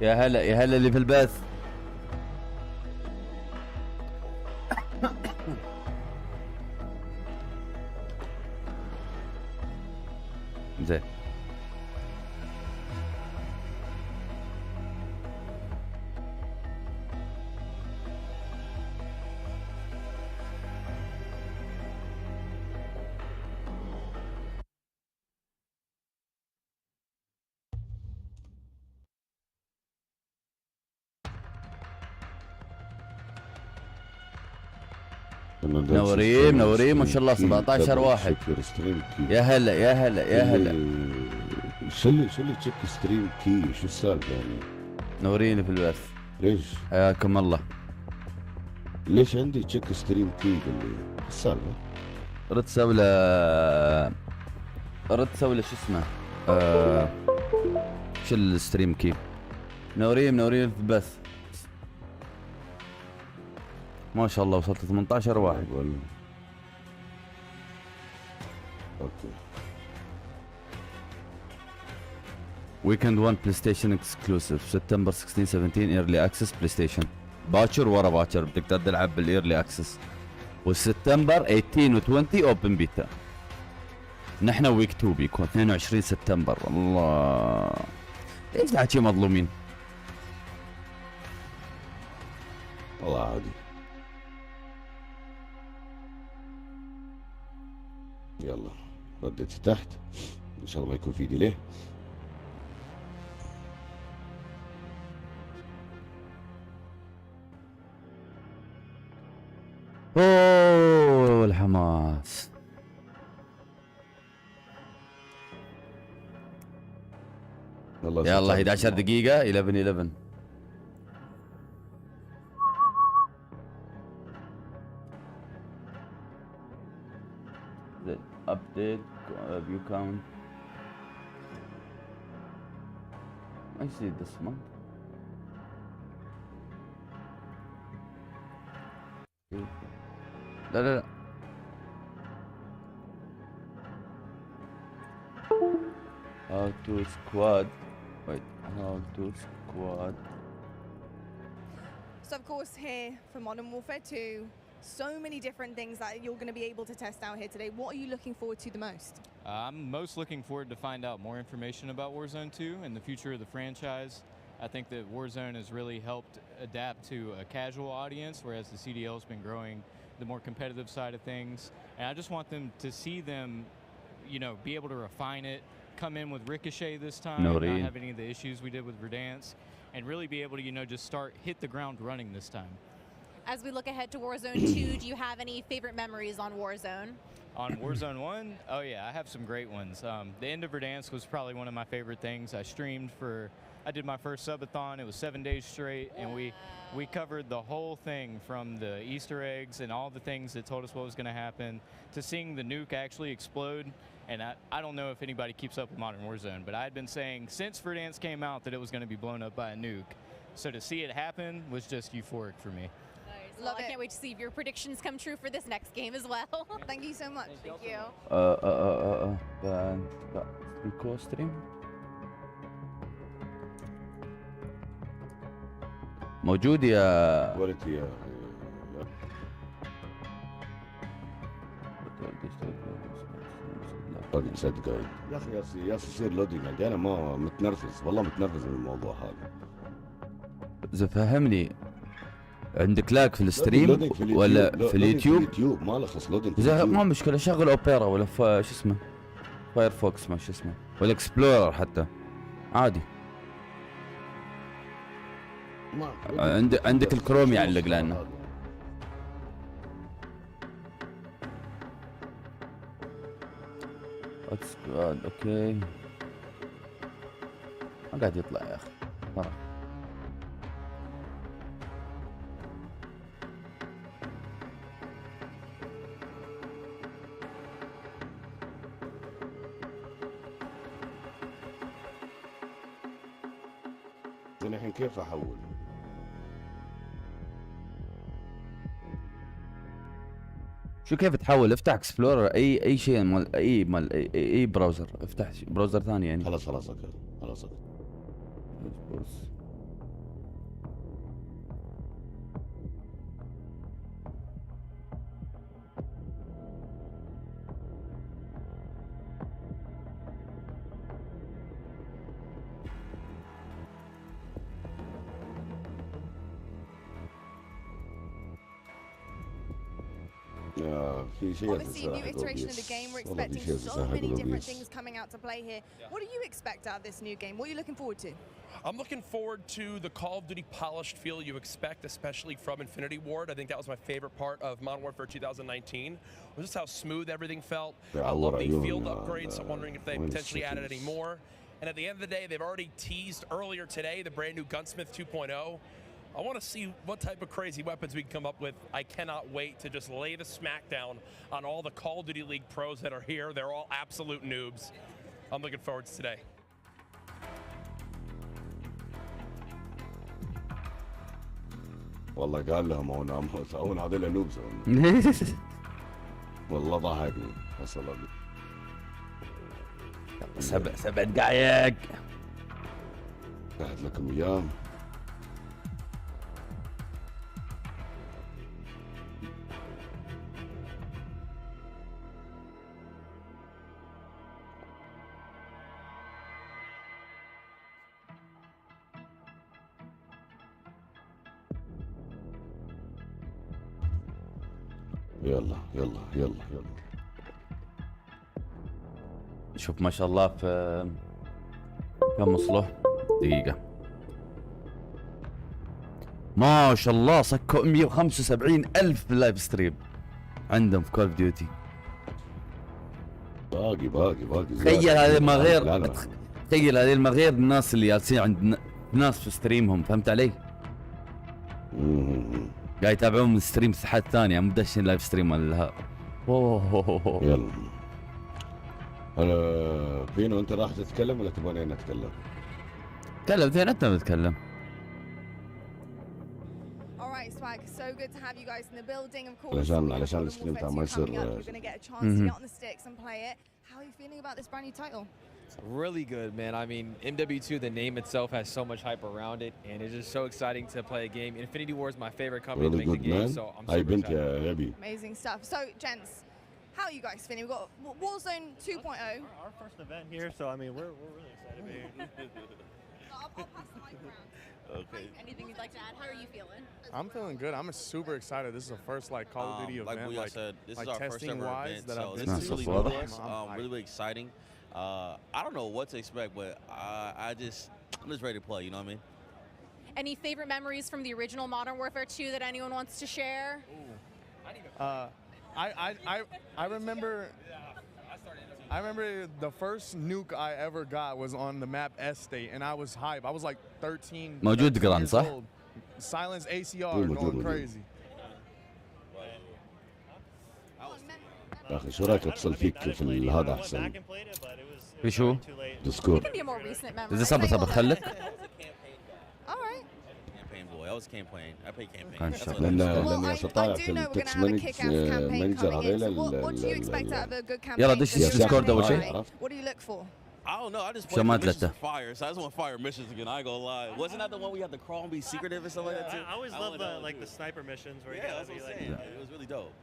يا هلا يا هلا اللي في البث. زين. منورين منورين ما شاء الله 17 واحد. يا هلا يا هلا يا هلا. شو اللي تشيك ستريم كي؟ شو السالفه يعني؟ منورين في البث. ليش؟ حياكم الله. ليش عندي تشيك ستريم كي؟ قال لي شو السالفه؟ رد سوي له شو اسمه؟ شو الستريم كي؟ منورين منورين في البث. ما شاء الله وصلت 18 واحد. اوكي. ويكند 1 بلاي ستيشن اكسكلوسيف سبتمبر 16 17 ايرلي اكسس بلاي ستيشن. باكر ورا باكر بتقدر تلعب بالايرلي اكسس. والسبتمبر 18 و20 اوبن بيتا. نحن ويك 2 بيكون 22 سبتمبر. الله ليش الحكي مظلومين؟ والله عادي. يلا رديت تحت ان شاء الله ما يكون في ديلي. اوه الحماس. يلا 11 دقيقة 11 update view count. I see this month. لا لا لا. How to squad. Wait, how to squad. So of course here for Modern Warfare 2, so many different things that you're going to be able to test out here today. What are you looking forward to the most? I'm most looking forward to find out more information about Warzone 2 and the future of the franchise. I think that Warzone has really helped adapt to a casual audience, whereas the CDL has been growing the more competitive side of things. And I just want them to see them, you know, be able to refine it, come in with Ricochet this time, not have any of the issues we did with Verdansk, and really be able to, you know, just hit the ground running this time. As we look ahead to Warzone 2, do you have any favorite memories on Warzone? On Warzone 1? Oh yeah, I have some great ones. The end of Verdansk was probably one of my favorite things. I did my first subathon. It was 7 days straight, and we covered the whole thing from the Easter eggs and all the things that told us what was going to happen to seeing the nuke actually explode. And I don't know if anybody keeps up with Modern Warzone, but I had been saying since Verdansk came out that it was going to be blown up by a nuke. So to see it happen was just euphoric for me. Nice. Well, I can't wait to see if your predictions come true for this next game as well. Thank you so much. Thank you. Because stream موجود يا كواليتي يا لودينج صدق يا اخي يا يصير لودينج عندي انا ما متنرفز والله متنرفز من الموضوع هذا. إذا فهمني عندك لاك في الستريم ولا في اليوتيوب؟ اليوتيوب ما لخص لودينج. ما مشكلة شغل اوبيرا ولا شو اسمه فايرفوكس ما شو اسمه ولا اكسبلورر حتى عادي. عندك الكروم يعلق لنا. اوكي ما قاعد يطلع يا اخي ترى. الحين كيف احول؟ شو كيف تحول؟ افتح اكسبلورر اي شيء مال اي براوزر. افتح براوزر ثاني يعني. خلاص اوكي. بص في شيء Obviously, new iteration of the game. We're expecting so many different things coming out to play here. What do you expect out of this new game? What are you looking forward to? I'm looking forward to the Call of Duty polished feel you expect, especially from Infinity Ward. I think that was my favorite part of Modern Warfare 2019, was just how smooth everything felt. I love the field upgrades. I'm wondering if they potentially added any more. And at the end of the day, they've already teased earlier today the brand new Gunsmith 2.0. I want to see what type of crazy weapons we can come up with. I cannot wait to just lay the smackdown on all the Call of Duty League pros that are here. They're all absolute noobs. I'm looking forward to today. والله قال لهم هون هذول نوبز والله ضحكني حصل لي. سبع دقائق قاعد لكم اياه. يلا يلا يلا يلا. شوف ما شاء الله في كم وصله دقيقة ما شاء الله صكوا 175,000 باللايف ستريم عندهم في كول اوف ديوتي. باقي تخيل هذه ما غير تخيل هذه ما غير الناس اللي جالسين عند ناس في ستريمهم فهمت علي؟ قاعد يتابعون من ستريم ساحات ثانية مو داشين لايف ستريم ولا. اوه يلا انا بينو انت راح تتكلم ولا تبغاني انا اتكلم؟ تكلم زين انت بتتكلم. Alright, Swag, so good to have you guys in the building. Of course, علشان الستريم تاع ما يصير. you're going to get a chance to get on the sticks and play it. How are you feeling about this brand new title? Really good, man. I mean, MW2, the name itself has so much hype around it, and it's just so exciting to play a game. Infinity Ward is my favorite company Really to make good, the game, man. so I'm هاي super بنت excited. يا غبي. Amazing stuff. So, gents, how are you guys feeling? We've got Warzone 2.0. Our first event here, so I mean, we're really excited to be here. I'll pass the mic around. Okay. Anything you'd like to add? How are you feeling? I'm feeling good. I'm super excited. This is the first like Call of Duty Like event, Booyah said, this is our first testing ever wise event, that so I've this been is to. really so new far. to us. Really exciting. I don't know what to expect, but I'm just ready to play. You know what I mean? Any favorite memories from the original Modern Warfare 2 that anyone wants to share? I remember the first nuke I ever got was on the map Estate, and I was hype. I was like 13. موجود 13 جران years صح؟ old. Silence ACR موجود. going crazy. يا اخي شو رايك اتصل فيك في هذا Went احسن؟ back and played it, but it was في شو؟ too late. It ديسكورد. can be a more recent memory. إذا صبر خلك. Alright. Campaign boy, I was campaign. I played campaign. كان That's شغال. what it is. لان Well, لان I شطايع do في know we're going التكست to have a kick-ass campaign مانجر coming عليه in. So what do you expect out of a good campaign? يلا دش that you're ديسكورد gonna أول شيء. play? What do you look for? I don't know. I just شو played ما the missions ثلاثة. for fire, so I just want fire missions again. I ain't gonna lie. Wasn't that the one we had to crawl and be secretive or something like that too? I always love wanted that the one like too. the sniper missions where you Yeah, gotta that's be what I'm like. saying. It was really dope.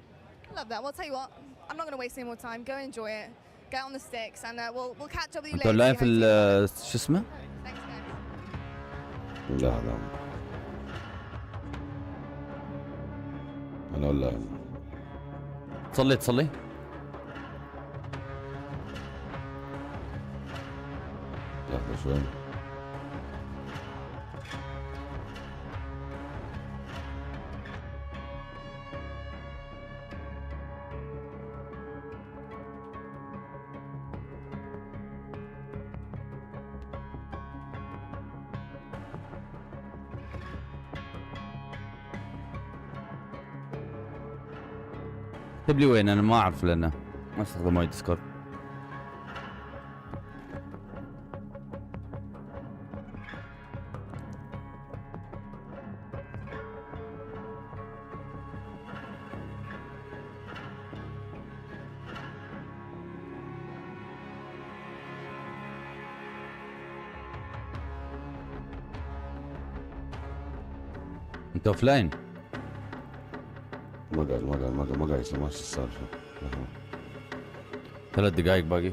I love that. Well, I'll tell you what, I'm not going to waste any more time. Go enjoy it. Get on the sticks, and we'll catch up with you انتوا later. لاين See في how you feel. شو اسمه؟ Thanks, guys. لا انا ولا تصلي لحظه شوي. اكتب لي وين انا ما اعرف لانه ما استخدم وايد ديسكورد. انت اوف لاين؟ ما قاعد يسمع ايش السالفه. 3 دقائق باقي.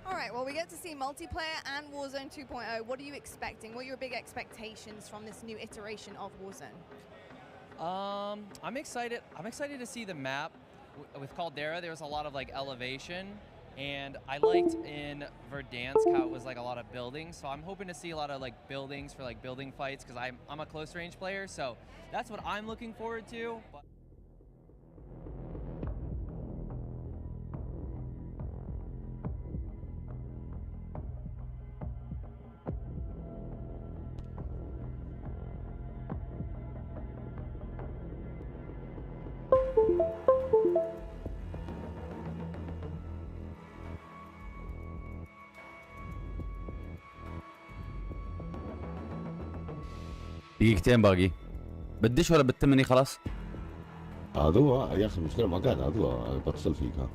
All right, well, we get to see multiple multiplayer and Warzone 2.0. What are you expecting? What are your big expectations from this new iteration of Warzone? I'm excited. I'm excited to see the map. With Caldera, there was a lot of like elevation, and I liked in Verdansk how it was like a lot of buildings. So I'm hoping to see a lot of like buildings for like building fights because I'm a close range player. So that's what I'm looking forward to. But دقيقتين باقي. بدش ولا بتمني خلاص؟ هذا هو يا اخي المشكله ما قاعد، هذا هو بتصل فيك. ها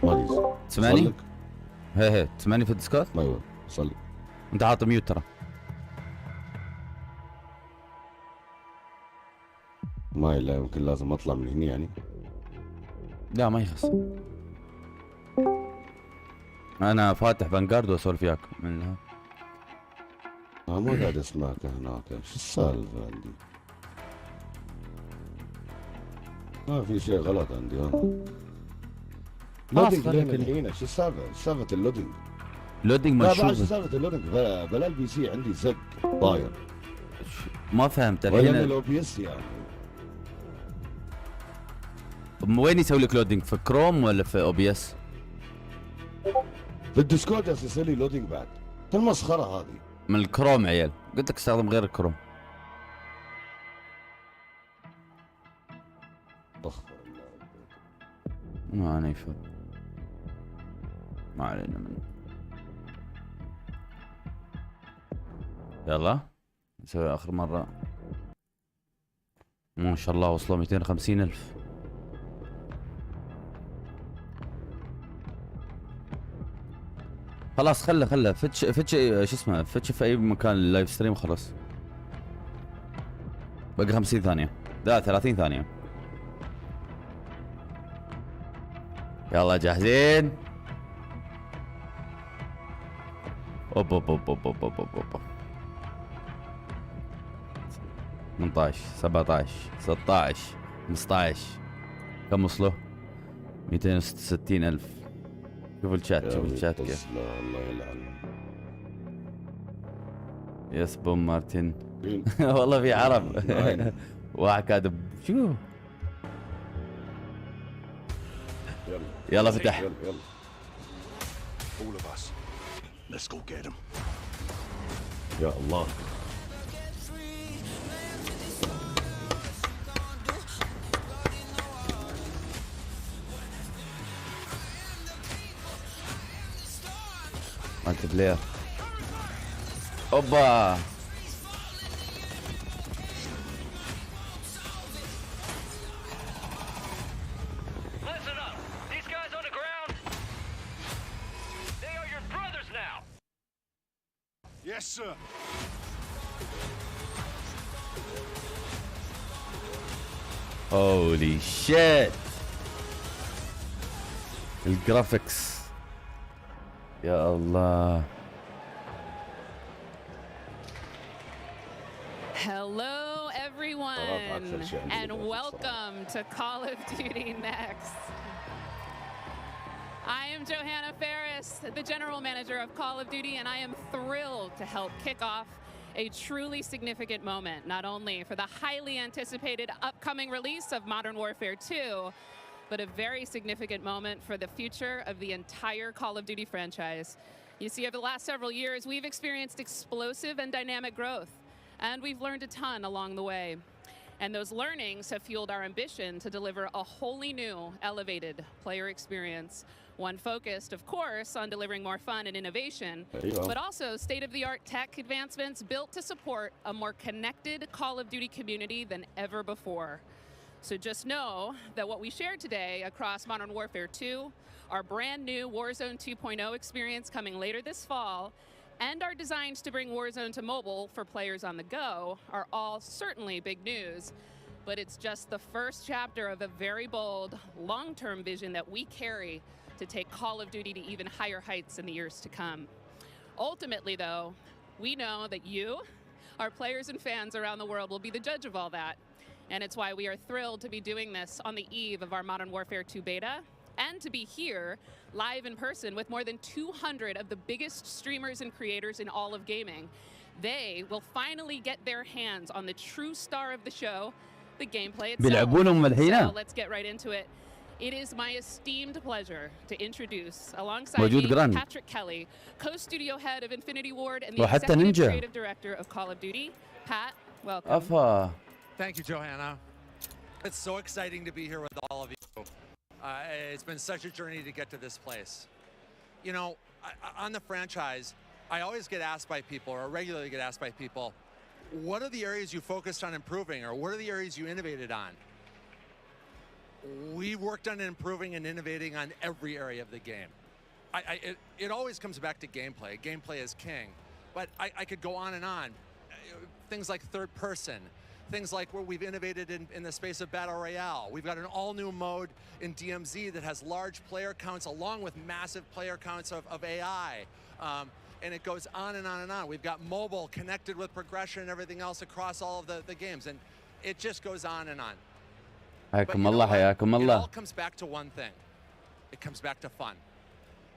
ماليز تسمعني؟ هي تسمعني في الديسكورد؟ ايوه صلي. انت حاط ميوت ترى. ما الا يمكن لازم اطلع من هنا يعني. لا ما يخص. انا فاتح فانغارد واسولف وياك من ما قاعد اسمعك هناك، شو السالفه عندي؟ ما في شيء غلط عندي. ها لودينج لين الحين، شو السالفه؟ سالفه اللودينج. لودينج لا مشوف. بعد سالفه اللودينج بلا البي سي عندي زق طاير. ما فهمت الحين. الحين. لو بي اس يعني. وين يسوي لك لودينج؟ في كروم ولا في او بي اس؟ في الديسكورد يصير لي لودينج بعد. المسخره هذه. من الكروم عيال، قلت لك استخدم غير الكروم. استغفر الله. ما انا يفهم. ما علينا منه. يلا نسوي اخر مرة. ما شاء الله وصلوا 250,000. خلاص خله فتش شو اسمه، فتش في اي مكان اللايف ستريم خلاص. بقى 50 ثانية، لا 30 ثانية. يلا جاهزين؟ اوب اوب اوب اوب اوب اوب اوب 18 17 16 15. كم وصلوا؟ 266,000. شوف الشات، شوف الشات كيف. الله يلعن. يس بوم مارتن. والله في عرب. واحد كاتب شو؟ يلا فتح. يا الله. مالتي بلاير. اوبا Yes, sir. هولي شيت. الجرافيكس يا الله. Hello, everyone, and welcome to Call of Duty Next. I am Johanna Ferris, the General Manager of Call of Duty, and I am thrilled to help kick off a truly significant moment, not only for the highly anticipated upcoming release of Modern Warfare 2, but a very significant moment for the future of the entire Call of Duty franchise. You see, over the last several years, we've experienced explosive and dynamic growth, and we've learned a ton along the way. And those learnings have fueled our ambition to deliver a wholly new, elevated player experience. One focused, of course, on delivering more fun and innovation, but also state-of-the-art tech advancements built to support a more connected Call of Duty community than ever before. So just know that what we shared today across Modern Warfare 2, our brand new Warzone 2.0 experience coming later this fall, and our designs to bring Warzone to mobile for players on the go are all certainly big news. But it's just the first chapter of a very bold, long-term vision that we carry to take Call of Duty to even higher heights in the years to come. Ultimately, though, we know that you, our players and fans around the world, will be the judge of all that. And it's why we are thrilled to be doing this on the eve of our Modern Warfare 2 beta, and to be here live in person with more than 200 of the biggest streamers and creators in all of gaming. They will finally get their hands on the true star of the show, the gameplay itself. So let's get right into it. It is my esteemed pleasure to introduce, alongside me, Patrick Kelly, co-studio head of Infinity Ward and the executive creative director of Call of Duty. Pat, welcome. Thank you, Johanna. It's so exciting to be here with all of you. It's been such a journey to get to this place. You know, on the franchise, I always get asked by people, or regularly get asked by people, what are the areas you focused on improving, or what are the areas you innovated on? We worked on improving and innovating on every area of the game. It always comes back to gameplay. Gameplay is king. But I could go on and on. Things like third person. Things like where we've innovated in the space of Battle Royale. We've got an all-new mode in DMZ that has large player counts along with massive player counts of AI. And it goes on and on and on. We've got mobile connected with progression and everything else across all of the games. And it just goes on and on. But you know what? It all comes back to one thing. It comes back to fun.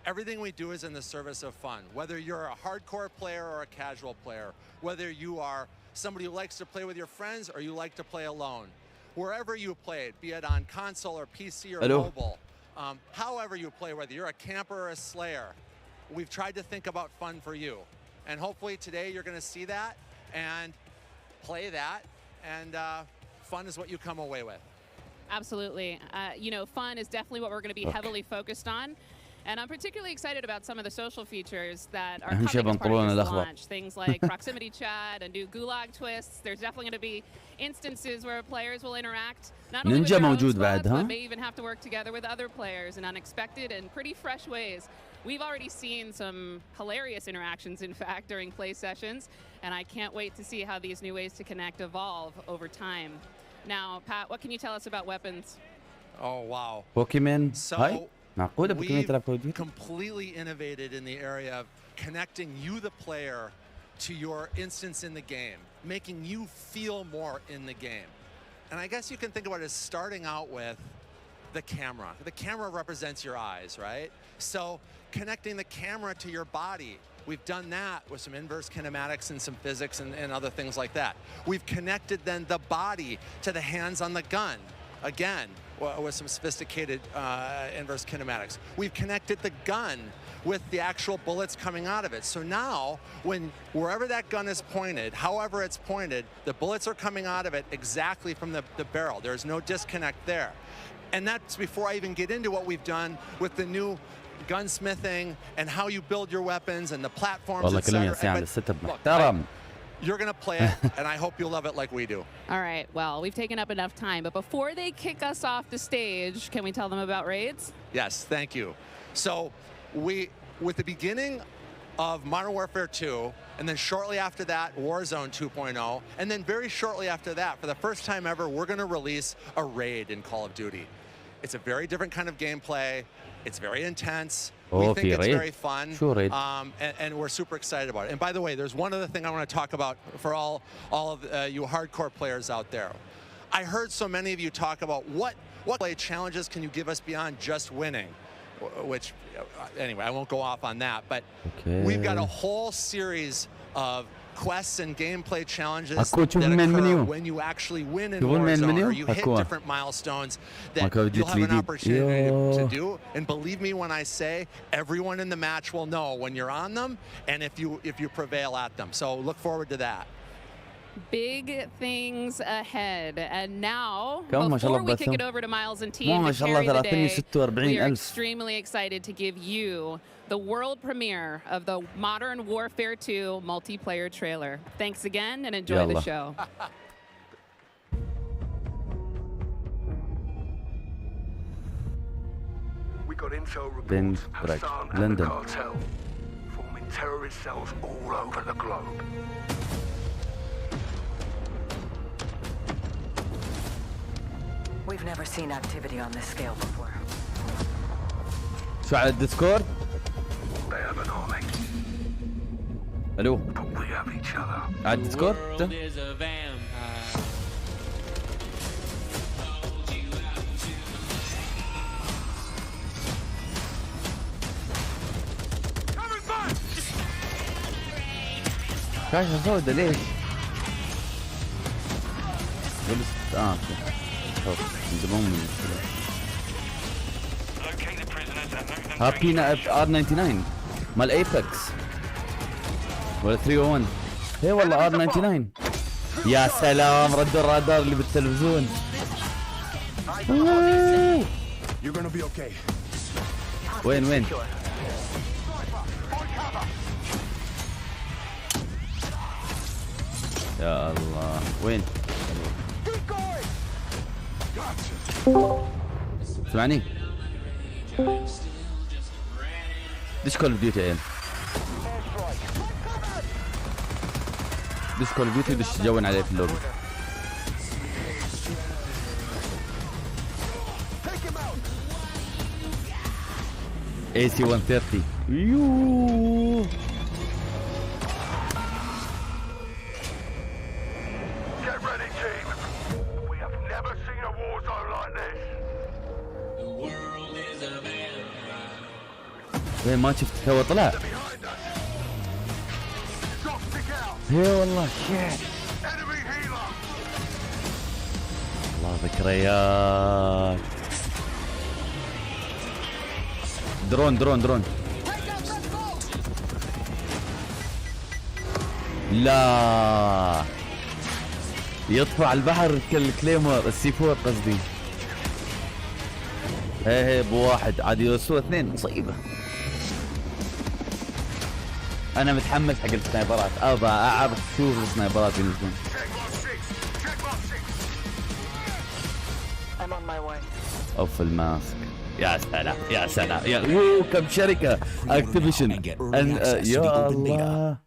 Everything we do is in the service of fun. Whether you're a hardcore player or a casual player, whether you are somebody who likes to play with your friends or you like to play alone, wherever you played, be it on console or PC or mobile, however you play, whether you're a camper or a slayer, we've tried to think about fun for you. And hopefully today you're going to see that and play that, and fun is what you come away with. Absolutely. You know, fun is definitely what we're going to be heavily focused on. And I'm particularly excited about some of the social features that are coming as part of this launch. Things like proximity chat and new gulag twists. There's definitely going to be instances where players will interact not only with their own squads, but may even have to work together with other players in unexpected and pretty fresh ways. We've already seen some hilarious interactions, in fact, during play sessions, and I can't wait to see how these new ways to connect evolve over time. Now, Pat, what can you tell us about weapons? Oh, wow. Pokemon. So, we've completely innovated in the area of connecting you, the player, to your instance in the game, making you feel more in the game. And I guess you can think about it as starting out with the camera. The camera represents your eyes, right? So connecting the camera to your body. We've done that with some inverse kinematics and some physics and other things like that. We've connected then the body to the hands on the gun. Again, with some sophisticated inverse kinematics. We've connected the gun with the actual bullets coming out of it. So now, wherever that gun is pointed, however it's pointed, the bullets are coming out of it exactly from the barrel. There's no disconnect there. And that's before I even get into what we've done with the new gunsmithing and how you build your weapons and the platforms, etc. You're going to play it, and I hope you'll love it like we do. All right, well, we've taken up enough time, but before they kick us off the stage, can we tell them about raids? Yes, thank you. So with the beginning of Modern Warfare 2, and then shortly after that, Warzone 2.0, and then very shortly after that, for the first time ever, we're going to release a raid in Call of Duty. It's a very different kind of gameplay. It's very intense. We think it's very fun, and we're super excited about it. And by the way, there's one other thing I want to talk about for all of you hardcore players out there. I heard so many of you talk about what play challenges can you give us beyond just winning, which, anyway, I won't go off on that, but we've got a whole series of quests and gameplay challenges that occur when you actually win in Warzone, or you hit different milestones that you'll have an opportunity to do. And believe me when I say, everyone in the match will know when you're on them and if you prevail at them. So look forward to that. Big things ahead. And now, before we kick it over to Miles and team to carry the day, we are extremely excited to give you the world premiere of the Modern Warfare 2 multiplayer trailer. Thanks again and enjoy the show. We got intel reports Hassan and the cartel forming terrorist cells all over the globe. We've never seen activity on this scale before. شو على الديسكورد؟ الو على الديسكورد؟ شاشة سوداء ليش؟ هابينا R99 مال ايبكس ولا 301. هي والله R99. يا سلام ردوا الرادار اللي بالتلفزيون. وين يا الله وين؟ اسمعني ديش كول اوف ديوتي عيال، ديش كول اوف ديوتي ديش تجون عليه في اللوبي. AC 130 يوه. وين ما شفت هو طلع؟ اي والله شيت. الله ذكريات. درون لا يطفى على البحر كالكليمور السي 4 قصدي. هي بواحد عاد يوصلوا اثنين مصيبه. انا متحمس حق السنايبرات، ابى اعرف شو السنايبرات ينزلون. اوف الماسك يا سلام يا سلام يا كم شركه اكتيفيشن يا الله.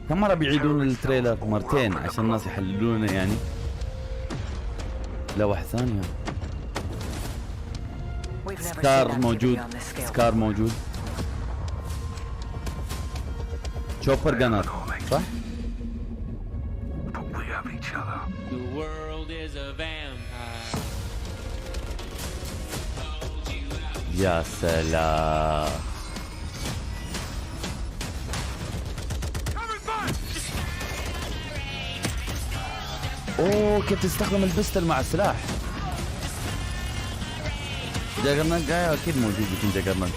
كم مرة بيعيدون التريلر؟ مرتين عشان الناس يحللونه يعني. لا واحد ثانية. سكار موجود. شوبر جانر صح؟ يا سلام. اوه كيف تستخدم البستل مع السلاح. جاجرنانت اكيد موجود يكون جاجرنانت.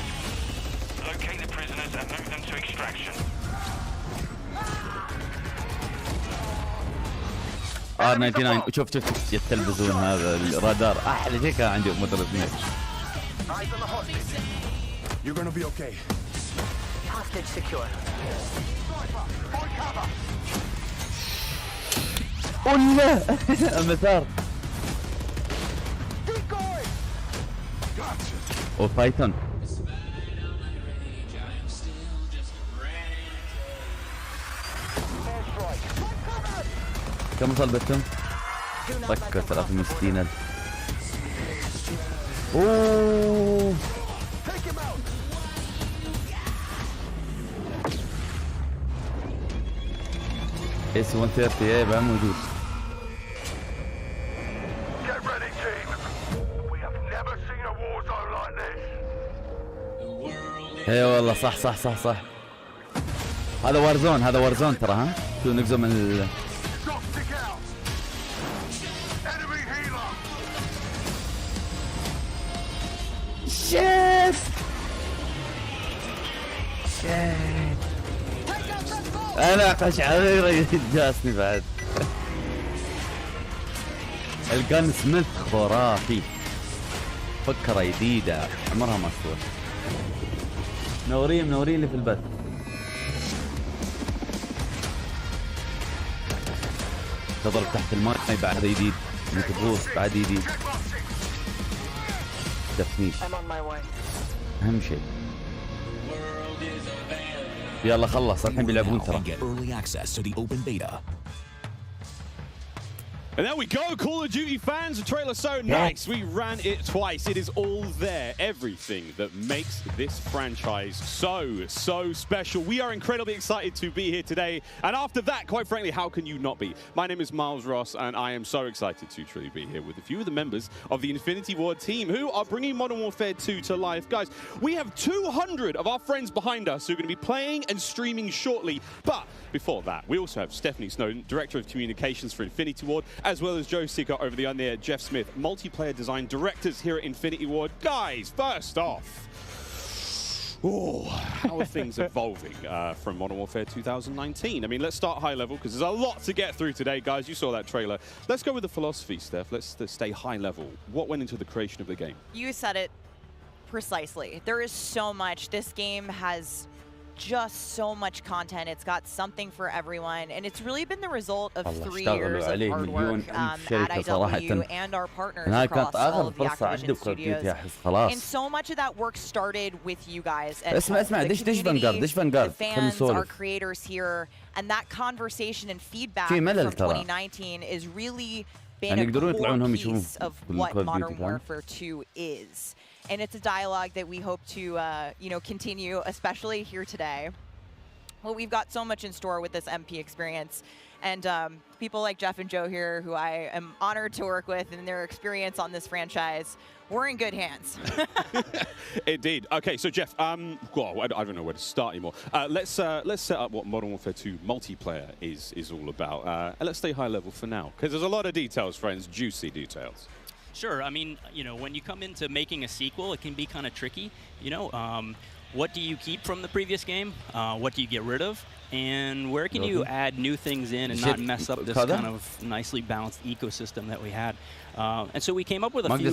R99 شوف التلفزيون هذا الرادار احلى شيء كان عندي موتور اثنين. You're gonna be okay. Hostage secure. والله المسار. وبايثون كم وصل بتم؟ طكر 360,000. اوه AC 130 ايه بقى موجود. اي والله صح. هذا وارزون ترى. ها شو نقزم من شيت انا قشعريرة جاسني بعد. الجان سميث خرافي، فكرة جديدة عمرها ما استوى. منورين اللي في البث. تضرب تحت الماء بعد جديد، تغوص بعد جديد. تفنيش اهم شيء. يلا خلص الحين بيلعبون ترى. Get early access to the open beta. And there we go, Call of Duty fans. The trailer so nice. We ran it twice. It is all there. Everything that makes this franchise so special. We are incredibly excited to be here today. And after that, quite frankly, how can you not be? My name is Miles Ross, and I am so excited to truly be here with a few of the members of the Infinity Ward team who are bringing Modern Warfare 2 to life. Guys, we have 200 of our friends behind us who are going to be playing and streaming shortly. But before that, we also have Stephanie Snowden, Director of Communications for Infinity Ward, as well as Joe Sicker over the on-air, Jeff Smith, Multiplayer Design Directors here at Infinity Ward. Guys, first off, how are things evolving from Modern Warfare 2019? I mean, let's start high level because there's a lot to get through today, guys. You saw that trailer. Let's go with the philosophy, Steph. Let's stay high level. What went into the creation of the game? You said it precisely. There is so much. This game has just so much content. It's got something for everyone, and it's really been the result of 3 years of hard work at IW and our partners across all of the Activision studios. And so much of that work started with you guys. اسمع ديش the fans, our creators here, and that conversation and feedback from 2019 is really been a core piece of what Modern Warfare 2 is. And it's a dialogue that we hope to, continue, especially here today. Well, we've got so much in store with this MP experience. And people like Jeff and Joe here, who I am honored to work with, and their experience on this franchise, we're in good hands. Indeed. Okay, so Jeff, I don't know where to start anymore. Let's set up what Modern Warfare 2 multiplayer is all about. And let's stay high level for now, because there's a lot of details, friends, juicy details. Sure. I mean, when you come into making a sequel, it can be kind of tricky. What do you keep from the previous game? What do you get rid of? And where can you add new things in and not mess up this kind of nicely balanced ecosystem that we had? And so we came up with a few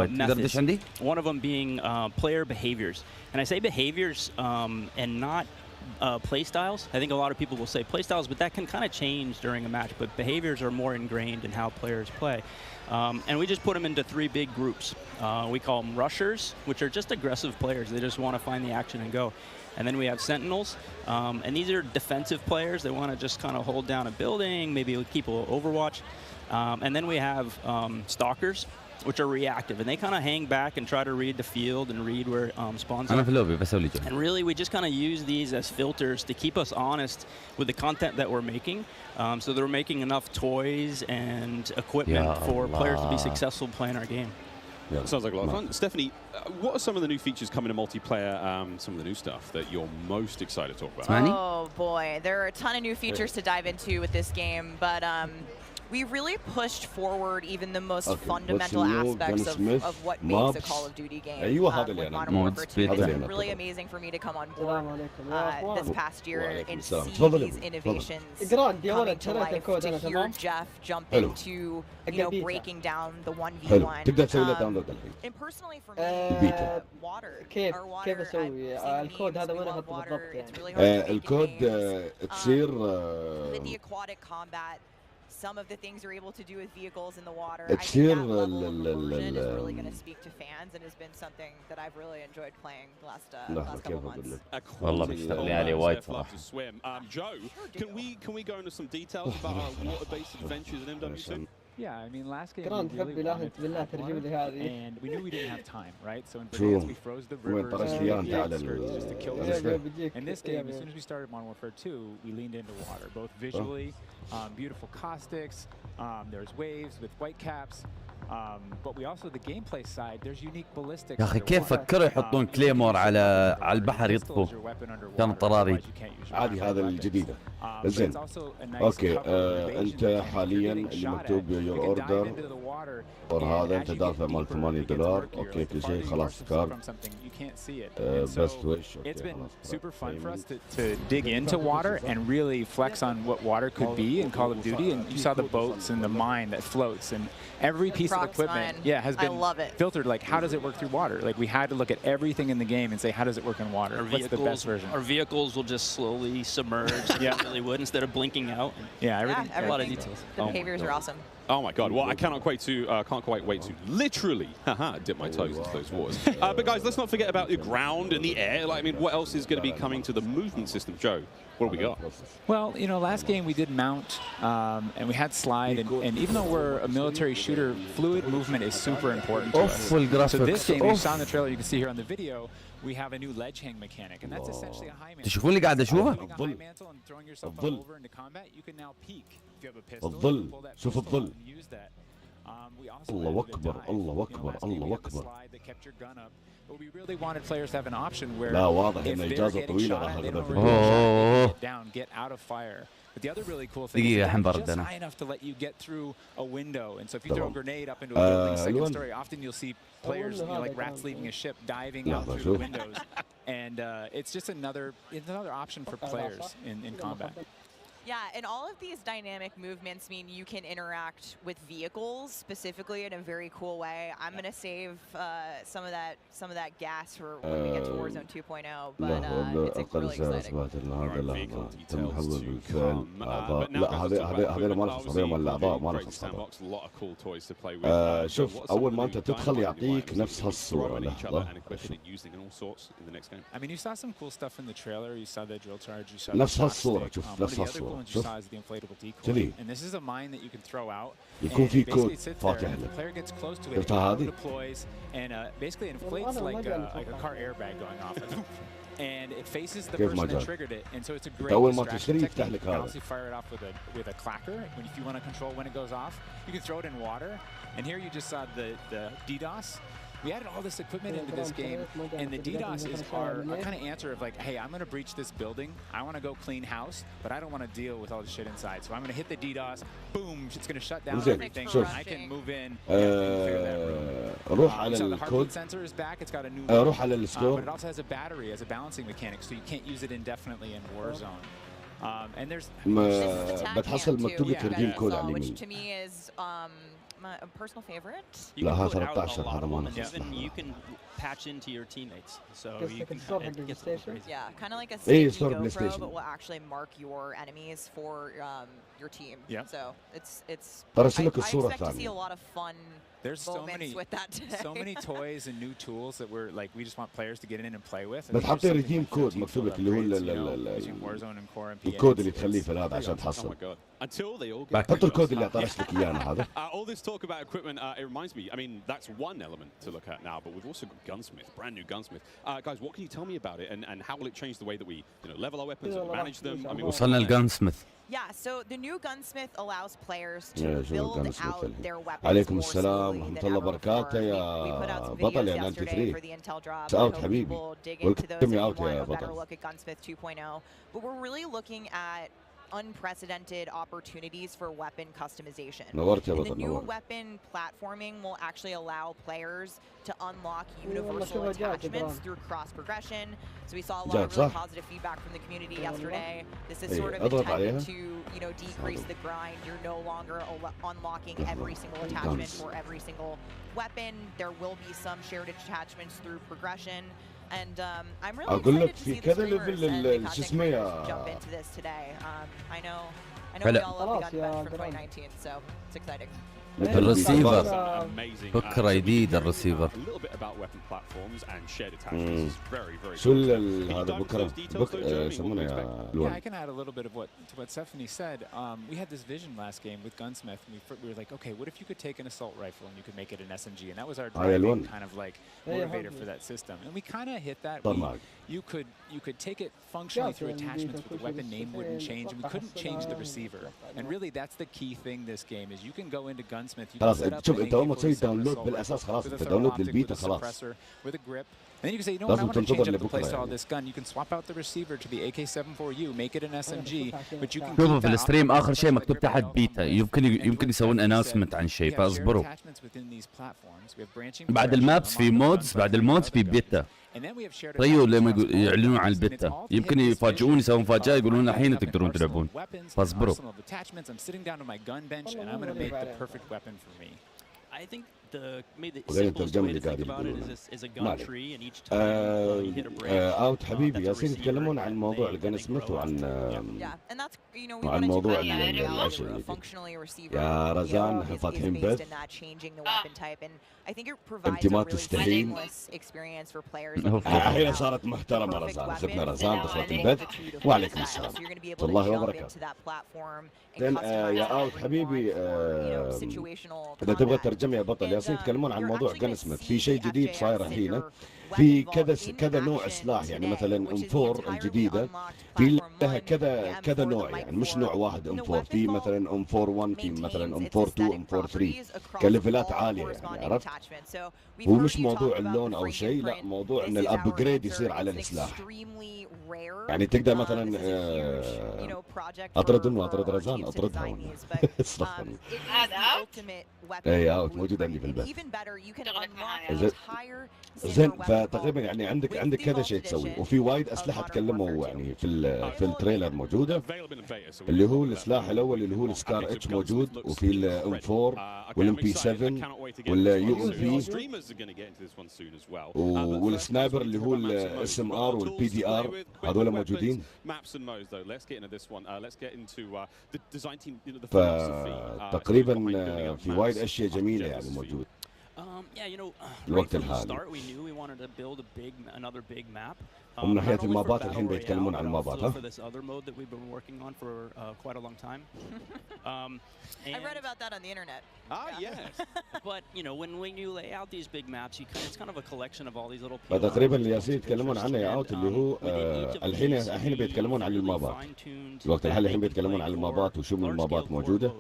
methods. One of them being player behaviors. And I say behaviors and not play styles. I think a lot of people will say play styles, but that can kind of change during a match. But behaviors are more ingrained in how players play. And we just put them into 3 big groups. We call them rushers, which are just aggressive players. They just want to find the action and go. And then we have sentinels. And these are defensive players. They want to just kind of hold down a building, maybe keep a overwatch. And then we have stalkers, which are reactive, and they kind of hang back and try to read the field and read where spawns are. And really, we just kind of use these as filters to keep us honest with the content that we're making. So they're making enough toys and equipment for players to be successful playing our game. Yeah, sounds like a lot of fun. Stephanie, what are some of the new features coming to multiplayer, some of the new stuff that you're most excited to talk about? Oh boy, there are a ton of new features to dive into with this game, but we really pushed forward even the most fundamental aspects of what makes a Call of Duty game. With Modern Warfare 2. It's been really amazing for me to come on board this past year and see these innovations coming to life, to hear Jeff jump into, breaking down the 1v1. And personally for me, water. Our water, الكود هذا وين احطه بالضبط يعني؟ الكود تصير with the aquatic combat. Some of the things you're able to do with vehicles in the water. I think that level of immersion is really going to speak to fans and has been something that I've really enjoyed playing the last couple months. والله بيشتغل عليه وايد صراحة. Joe, can we go into some details about our water-based adventures in MW2? Yeah, I mean, last game we really wanted to and we knew we didn't have time, right? So in Verdansk, we froze the rivers and the outskirts just to kill the river. In this game, as soon as we started Modern Warfare 2, we leaned into water, both visually, beautiful caustics, there's waves with white caps, but we also, the gameplay side, there's unique ballistics. يا أخي كيف فكروا يحطون كليمور على البحر يطفوا كان طراريد. عادي هذا الجديدة. زين. اوكي انت حاليا اللي مكتوب يور اوردر هذا انت دافع مال $8. اوكي كل شيء خلاص كارد. Best wish. It's been super fun for us to dig into water and really flex on what water could be in Call of Duty. And you saw the boats and the mine that floats, and every piece of equipment has been filtered. Like, how does it work through water? Like, we had to look at everything in the game and say, how does it work in water? What's the best version? Our vehicles will just slowly submerge. Really would, instead of blinking out. Yeah, everything. A lot of details. The behaviors are awesome. Oh my God! Well, I can't quite wait to literally dip my toes into those waters. But guys, let's not forget about the ground and the air. Like, I mean, what else is going to be coming to the movement system, Joe? What do we got? Well, you know, last game we did mount and we had slide, and even though we're a military shooter, fluid movement is super important to us. So this game, you saw in the trailer, you can see here on the video, we have a new ledge hang mechanic, and that's essentially a high mantle. تشوفون اللي قاعد اشوفه؟ الظل. الظل. شوف الظل. الله أكبر الله أكبر الله أكبر. But we really wanted players to have an option where لا واضح إن إجازة طويلة راح أخذها. Get out of fire. But the other really cool thing is just high enough to let you get through a window. And so if you throw a grenade up into a building second story, often you'll see players, you know, like rats leaving a ship, diving out through the windows. And it's just another option for players in combat. Yeah, and all of these dynamic movements mean you can interact with vehicles specifically in a very cool way. I'm going to save some of that gas for when we get to Warzone 2.0, but it's really exciting. هذا ما نخص هذا مال الأعضاء ما نخص هذا. شوف أول ما أنت تدخل يعطيك نفس هالصورة. لحظة. I mean, you saw some cool stuff in the trailer. You saw the drill charge. You saw نفس هالصورة. شوف نفس هالصورة. شوف. The inflatable decoy. And this is a mine that you can throw out. يكون في كود فاتح لك. The player gets close to it, deploys, and basically inflates like a car airbag going off. And it faces the person that triggered it, and so it's a great distraction technique. You can also fire it off with a clacker. If you want to control when it goes off, you can throw it in water. And here you just saw the DDoS. We added all this equipment into this game, and the DDoS is our kind of answer of like, hey, I'm going to breach this building. I want to go clean house, but I don't want to deal with all the shit inside. So I'm going to hit the DDoS. Boom! It's going to shut down everything. I can move in. روح على الكود. The sensor is back. It's got a new. روح على السكور. But it also has a battery as a balancing mechanic, so you can't use it indefinitely in Warzone. And there's. بتحصل مكتوب لك الريديم كود على اليمين. Which to me is a personal favorite. لا هذا 13 هذا ما نخص. You can patch into your teammates, so you can get crazy. Yeah, kind of like a safety GoPro, but will actually mark your enemies for your team. Yeah. So it's. I expect to see a lot of fun. There's with that today. so many toys and new tools that we're like we just want players to get in and play with. بتحطي ريديم كود مكتوب لك اللي هو الكود اللي تخليه في هذا عشان تحصل. حط الكود اللي اعطاني لك اياه هذا. All this talk about equipment, it reminds me. I mean, that's one element to look at now, but we've also got Gunsmith, brand new Gunsmith. Guys, what can you tell me about it, and how will it change the way that we, level our weapons and manage them? I mean, وصلنا الجانسميث. Yeah, so the new Gunsmith allows players to build out their weapons. عليكم السلام ورحمة الله وبركاته يا بطل يا 93. Out حبيبي. Welcome out يا بطل. But we're really looking at unprecedented opportunities for weapon customization. And the new weapon platforming will actually allow players to unlock universal attachments through cross progression. So we saw a lot of really positive feedback from the community yesterday. This is sort of intended to, decrease the grind. You're no longer unlocking every single attachment for every single weapon. There will be some shared attachments through progression. And I'm really excited to see the streamers and the content creators jump into this today. I know we all love the gun bench from 2019, so it's exciting. الرسيفر فكرة جديدة الرسيفر. شو هذا بكرة يسمونه يا لون. Yeah, I can add a little bit of what Stephanie said. We had this vision last game with Gunsmith. We were like, okay, what if you could take an assault rifle and you could make it an SMG? And that was our driving kind of like motivator for that system. And we kind of hit that. You could take it functionally through attachments, but the weapon name wouldn't change, and we couldn't change the receiver. And really, that's the key thing this game is you can go into Gunsmith. You can set up شوف انت اول ما تسوي داونلود بالاساس خلاص انت داونلود للبيتا خلاص. With a grip. And then you can say, you know what, I want to change up the playstyle of this gun. You can swap out the receiver to the AK-74U, make it an SMG, but you can شوفوا في الستريم اخر شيء مكتوب تحت بيتا. يمكن يسوون اناونسمنت عن شيء فاصبروا. بعد المابس في مودز، بعد المودز في بيتا. طيب لما يعلنون عن البيتا يمكن يفاجئون يسوون مفاجأة يقولون الحين تقدرون تلعبون فاصبروا. I think وغير الترجمة اللي قاعد يقولونها. اوت حبيبي ياسين يتكلمون عن موضوع الجن سميث وعن موضوع الاشياء. يا رزان فاتحين بث، انت ما تستهين. الحين صارت محترمة رزان، اختنا رزان دخلت البث. وعليكم السلام ورحمة الله وبركاته. يا اوت حبيبي، اذا تبغى ترجمة يا بطل ياسين يتكلمون عن موضوع جن سميث. في شيء جديد صاير الحين، في كذا نوع سلاح، يعني مثلا ام 4 الجديده في لها كذا نوع، يعني مش نوع واحد ام 4. في مثلا ام 4 1، في مثلا ام 4 2، ام 4 3 كليفلات عاليه، يعني عرفت. هو مش موضوع اللون او شيء، لا، موضوع ان الابجريد يصير على السلاح. يعني تقدر مثلا اطرد رزان، اطردها. استغفر الله. هذا اي اوت موجود عندي في البيت. زين، فتقريبا يعني عندك كذا شيء تسوي، وفي وايد اسلحه تكلموا يعني في التريلر موجوده، اللي هو السلاح الاول اللي هو السكار اتش موجود، وفي الام 4 والام بي 7 واليو ام بي والسنايبر اللي هو الاس ام ار والبي دي ار، هذول موجودين. فتقريبا في وايد اشياء جميله يعني موجود الوقت الحالي. ومن ناحية المابات الحين بيتكلمون عن المابات، ها؟ I read about that on the internet. Yes. But you know, when you lay out these big maps, it's kind of a collection of all these little. فتقريبا اللي ياسين يتكلمون عنه يا اوت اللي هو الحين بيتكلمون عن المابات. الوقت الحالي الحين بيتكلمون عن المابات، وشو من المابات موجودة،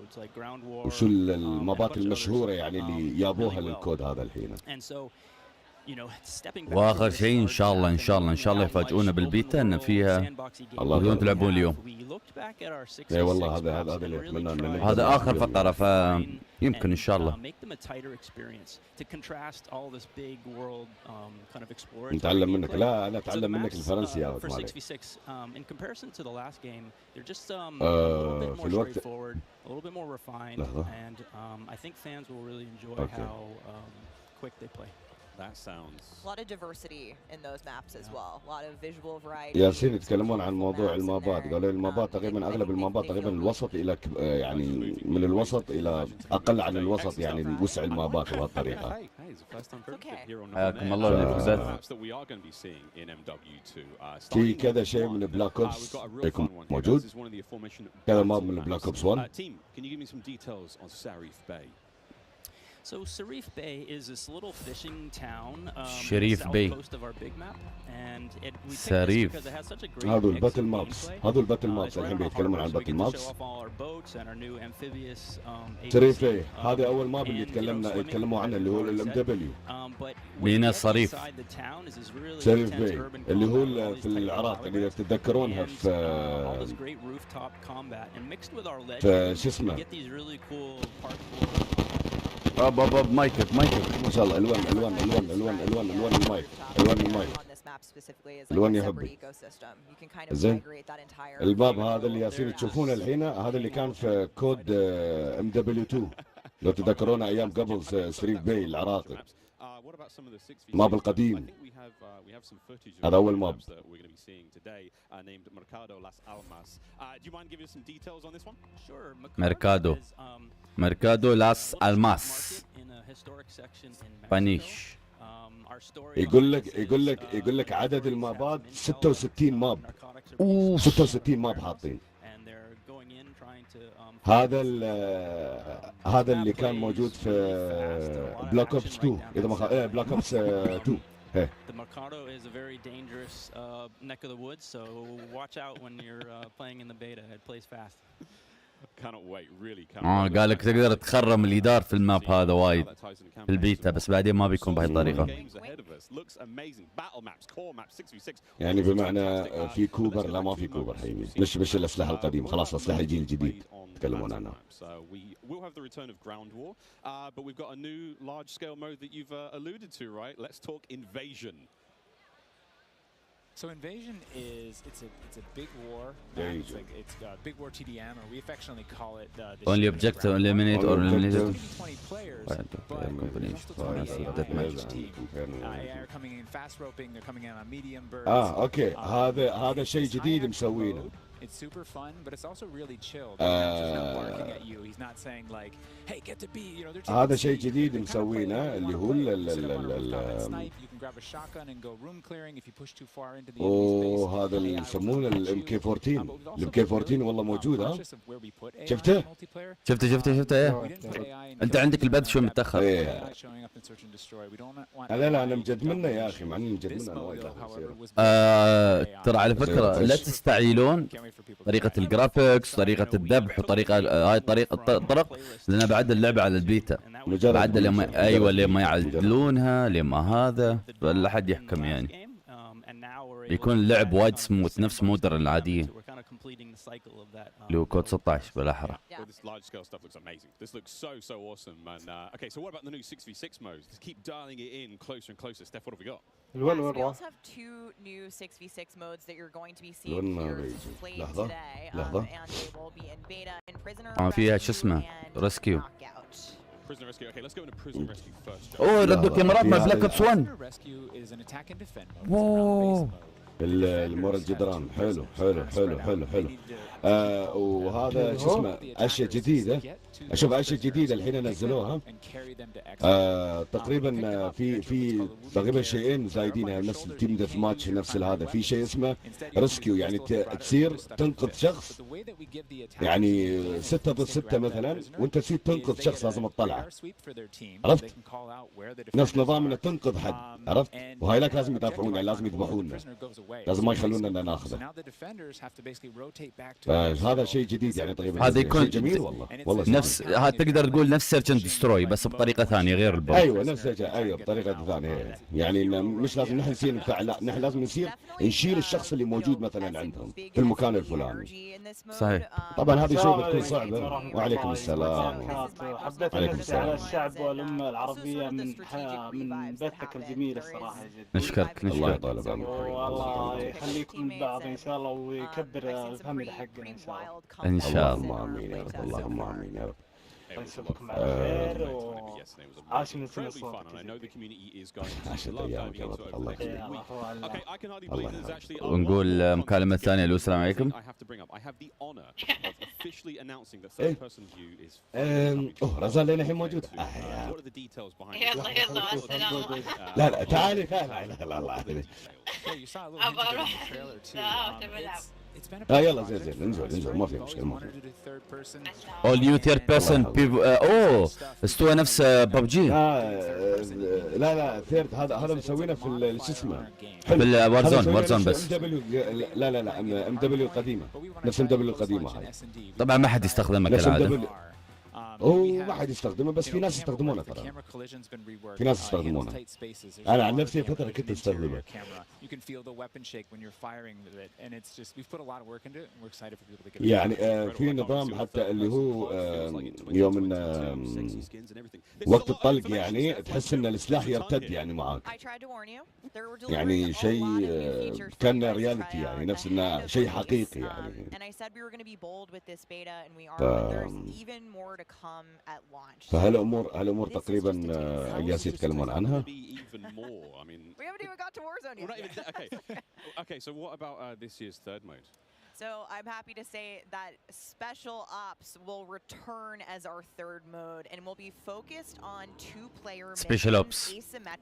وشو المابات المشهورة يعني اللي جابوها للكود هذا الحين. واخر شيء ان شاء الله يفاجئونا بالبيتا ان فيها تقدرون تلعبون اليوم. اي والله هذا اللي اتمنى انه هذا اخر فقره، فيمكن ان شاء الله نتعلم منك. لا انا اتعلم منك الفرنسي يا ولد مالك. في الوقت لحظة. That sounds. A lot of diversity in those maps as well. A lot of visual variety. ياسين يتكلمون عن موضوع المابات، قالوا المابات تقريبا اغلب المابات تقريبا الوسط الى يعني من الوسط الى اقل عن الوسط، يعني وسع المابات بهالطريقه. حياكم الله في كذا شيء من بلاك اوبس موجود، كذا ماب من بلاك اوبس 1. So Sharif Bay is this little fishing town Sharif Bay. coast of our big map, and we Sharif. because it has such a great هذول الباتل مابس، هذول الباتل مابس الحين بيتكلمون عن الباتل مابس. شريف باي هذا اول ماب اللي يتكلموا عنه اللي هو الام دبليو. مينا صريف. شريف باي اللي هو في العراق اللي تتذكرونها في شو اسمه مايكك ما شاء الله. الوان المايك، الوان يحبي. زين، الباب هذا اللي ياسين تشوفونه الحين هذا اللي كان في كود ام دبليو 2 لو تذكرونه ايام قبل شريف باي العراقي، ماب القديم. هذا اول ماب. ميركادو لاس الماس بانيش. يقول لك عدد المابات 66 ماب. 66 ماب حاطين. هذا اللي كان موجود في بلاك اوبس 2 اذا ما بلاك اوبس 2. The Mercado is a very dangerous neck of the woods, so watch out when you're playing in the beta. It plays fast. قال لك تقدر تخرم الجدار في الماب هذا وايد في البيتا، بس بعدين ما بيكون بهي الطريقة. يعني بمعنى في كوبر؟ لا ما في كوبر حبيبي، مش الأسلحة القديمة، خلاص أسلحة الجيل الجديد يتكلمون عنها. We'll have the return of ground war, but we've got a new large-scale mode that you've alluded to, right? Let's talk invasion. So Invasion is it's a big war. It's a big war TDM, or we affectionately call it the only objective eliminate or eliminated. 20 players, Right, but company. AI are coming in fast roping. They're coming in on medium bursts. اوكي هذا شيء جديد مسوينه. It's super fun, but it's also really chill. He's not barking at you. He's not saying like, "Hey, get to B." You know, they're هذا شيء جديد مسوينه اللي هو هذا اللي يسمونه الام كي 14. الام كي 14 والله موجود ها؟ شفته؟ شفته ايه. انت عندك البث شوي متاخر. ايه. لا انا مجد منه يا اخي، مع اني مجد منه انا وايد. ترى على فكره لا تستعيلون طريقه الجرافيكس، طريقه الذبح، وطريقه هاي طرق، لان بعد اللعبه على البيتا بعد لما ايوه لما يعدلونها لما هذا فلا حد يحكم يعني. يكون اللعب وايد سموث نفس مودرن العاديين اللي هو كود 16 بالاحرى. This large scale stuff looks amazing. This looks so awesome. And okay, so what about the new 6v6 modes? Just keep dialing it in closer and closer. Steph, what have we got? Yes, we also have 2 new 6v6 modes that you're going to be seeing here played today, and they will be in beta in Prisoner فيها شو اسمه ريسكيو. Prisoner rescue. Okay, let's go into prison rescue first. اوه ردوا كاميرات مع بلاك اوبس 1. واو المور الجدران حلو. وهذا شو اسمه اشياء جديده. اشوف اشياء جديده الحين نزلوها. تقريبا في تقريبا شيئين زايدين نفس التيم ديث ماتش نفس هذا. في شيء اسمه ريسكيو يعني تصير تنقذ شخص يعني 6 ضد 6 مثلا، وانت تصير تنقذ شخص لازم تطلعه. عرفت؟ نفس نظام انك تنقذ حد. عرفت؟ وهاي لك لازم يدافعون يعني لازم يذبحوننا، لازم ما يخلونا ناخذه. هذا شيء جديد يعني تقريبا. هذا يكون جميل والله نفس هذا تقدر تقول نفس سيرش اند دستروي بس بطريقه ثانيه غير البوم. ايوه نفس ايوه بطريقه ثانيه يعني مش لازم نحن نصير نفعل، لا نحن لازم نصير نشيل الشخص اللي موجود مثلا عندهم في المكان الفلاني. صحيح. طبعا هذه شغله بتكون صعبه. وعليكم السلام. حبيت نشكر على الشعب والامه العربيه من بثك الجميل الصراحه. نشكرك الله يطول بعمرك والله يخليكم من بعض ان شاء الله ويكبر الفاميلي حقنا ان شاء الله. ان شاء الله. اللهم امين يا رب. اللهم امين يا رب. نشوفكم على خير وعاش من سنة الصوت. 10 ايام الله يخليك. ونقول مكالمة ثانية. الو السلام عليكم. اوه رزان لين الحين موجود. يلا لا تعالي لا الله ابى اروح يلا زين انزل ما في مشكله. اول نيو ثيرد بيرسون اوه استوى نفس ببجي. لا ثيرد هذا مسوينه في شو اسمه في الوارزون بس. لا ام دبليو القديمه نفس ام دبليو القديمه هاي. طبعا ما حد يستخدمها كالعاده. هو ما حد يستخدمه بس في ناس يستخدمونه ترى. في ناس يستخدمونه. انا عن نفسي فتره كنت استخدمه. يعني في نظام حتى اللي هو يوم وقت الطلق يعني تحس ان السلاح يرتد يعني معاك. يعني شيء كان رياليتي يعني نفس انه شيء حقيقي يعني. فهالامور تقريبا الياس يتكلمون عنها. We haven't even got to Warzone yet. Okay, so what about this year's third mode? So I'm happy to say that Special Ops will return as our third mode and will be focused on 2-player Special Ops.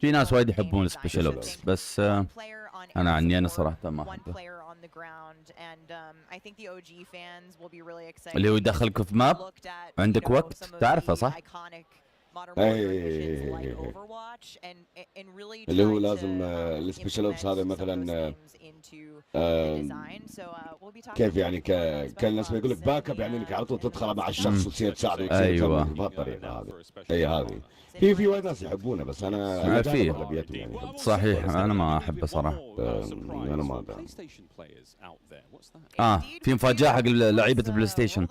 في ناس وايد يحبون Special Ops بس أنا عني أنا صراحة ما أحبه. اللي هو يدخلك في ماب عندك وقت تعرفه صح؟ اللي هو لازم السبيشال اوبس هذا مثلا كيف يعني كان الناس يقول لك باك اب يعني انك على طول تدخل مع الشخص وتصير تساعده ايوه بهالطريقه هذه. اي هذه في وايد ناس يحبونه بس انا في يعني. صحيح انا ما احبه صراحه. انا ما ادري. في مفاجاه حق لعيبه البلاي ستيشن.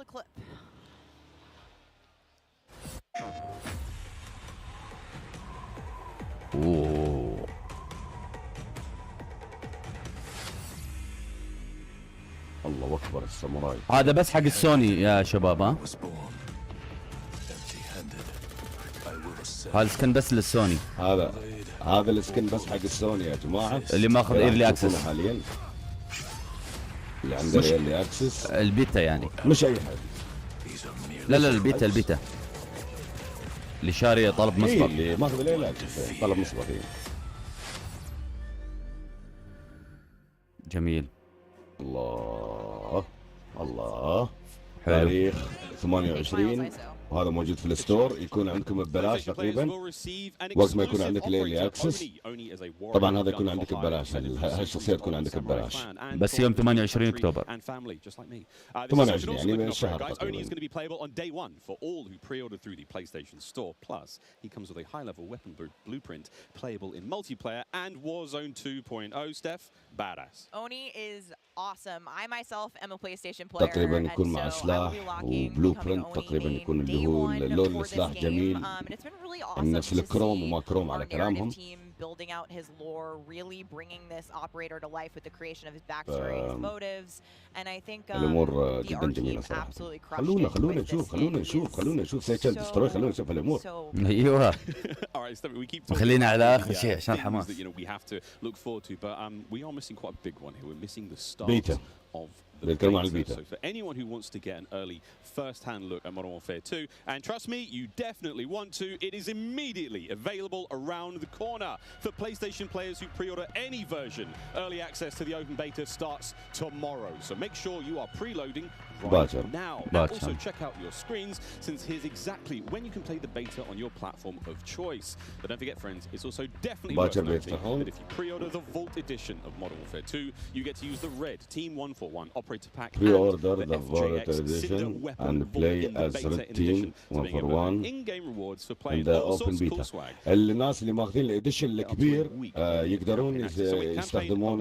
اوه الله اكبر الساموراي. هذا بس حق السوني يا شباب. ها هذا السكن بس للسوني. هذا السكن بس حق السوني يا جماعه، اللي ماخذ ايرلي اكسس حاليا، اللي عنده ايرلي اكسس البيتا يعني، مش اي حد. لا البيتا اللي شاري طلب مسبق. اللي ماخذ الايرلي اكسس طلب مسبق. جميل. الله حلو. تاريخ 28 وهذا موجود في الستور، يكون عندكم ببلاش تقريبا وقت ما يكون عندك الايرلي اكسس. طبعا هذا يكون عندك ببلاش، هالشخصيه تكون عندك ببلاش بس يوم 28 اكتوبر. 28 يعني من الشهر تقريبا. Oni is awesome. I myself am a PlayStation player. تقريبا يكون مع سلاح وبلو برنت، تقريبا يكون اللي هو لون السلاح جميل، نفس الكروم وما كروم على كلامهم. building out his lore, really bringing this operator to life with the creation of his backstory, his motives, and I think الأمور جدا جميلة صراحة. خلونا نشوف سيكل دستروي، خلونا نشوف الأمور. أيوه. خلينا على آخر شيء عشان الحماس. بيتا. بيتكلموا عن البيتا. So for anyone who wants to get an early first-hand look at Modern Warfare 2, and trust me, you definitely want to, it is immediately available around the corner. For PlayStation players who pre-order any version, early access to the open beta starts tomorrow. So make sure you are preloading right now. And also check out your screens, since here's exactly when you can play the beta on your platform of choice. But don't forget, friends, it's also definitely worth noting that if you pre-order the Vault edition of Modern Warfare 2, you get to use the red Team 141 operator pack. Pre-order the Vault edition and play as Red Team 141 in-game rewards for in playing the all open sorts of cool beta. swag. الناس اللي ماخذين الاديشن الكبير يقدرون يستخدمون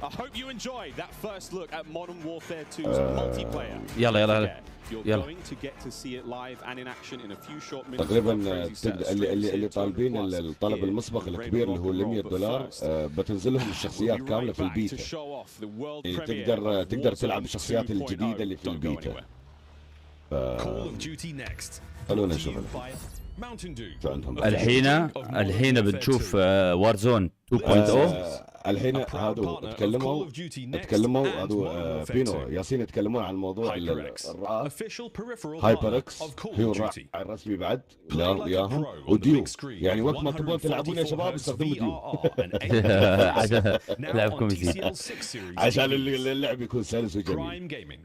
I hope you enjoyed that first look at Modern Warfare 2's multiplayer. يلا. You're going to get to see it live and in action in a few short minutes. تقريبا اللي طالبين الطلب المسبق الكبير اللي هو $100 بتنزل لهم الشخصيات كامله في البيتا. تقدر تلعب الشخصيات الجديده اللي في البيتا. خلونا نشوف الحين بنشوف وارزون 2.0. الحين هذو تكلموا هذو بينو ياسين يتكلمون عن موضوع هايبر اكس، هو الراعي الرسمي بعد وياهم، وديو يعني وقت ما تبغون تلعبون يا شباب استخدموا ديو عشان لعبكم يزيد، عشان اللعب يكون سلس وجميل.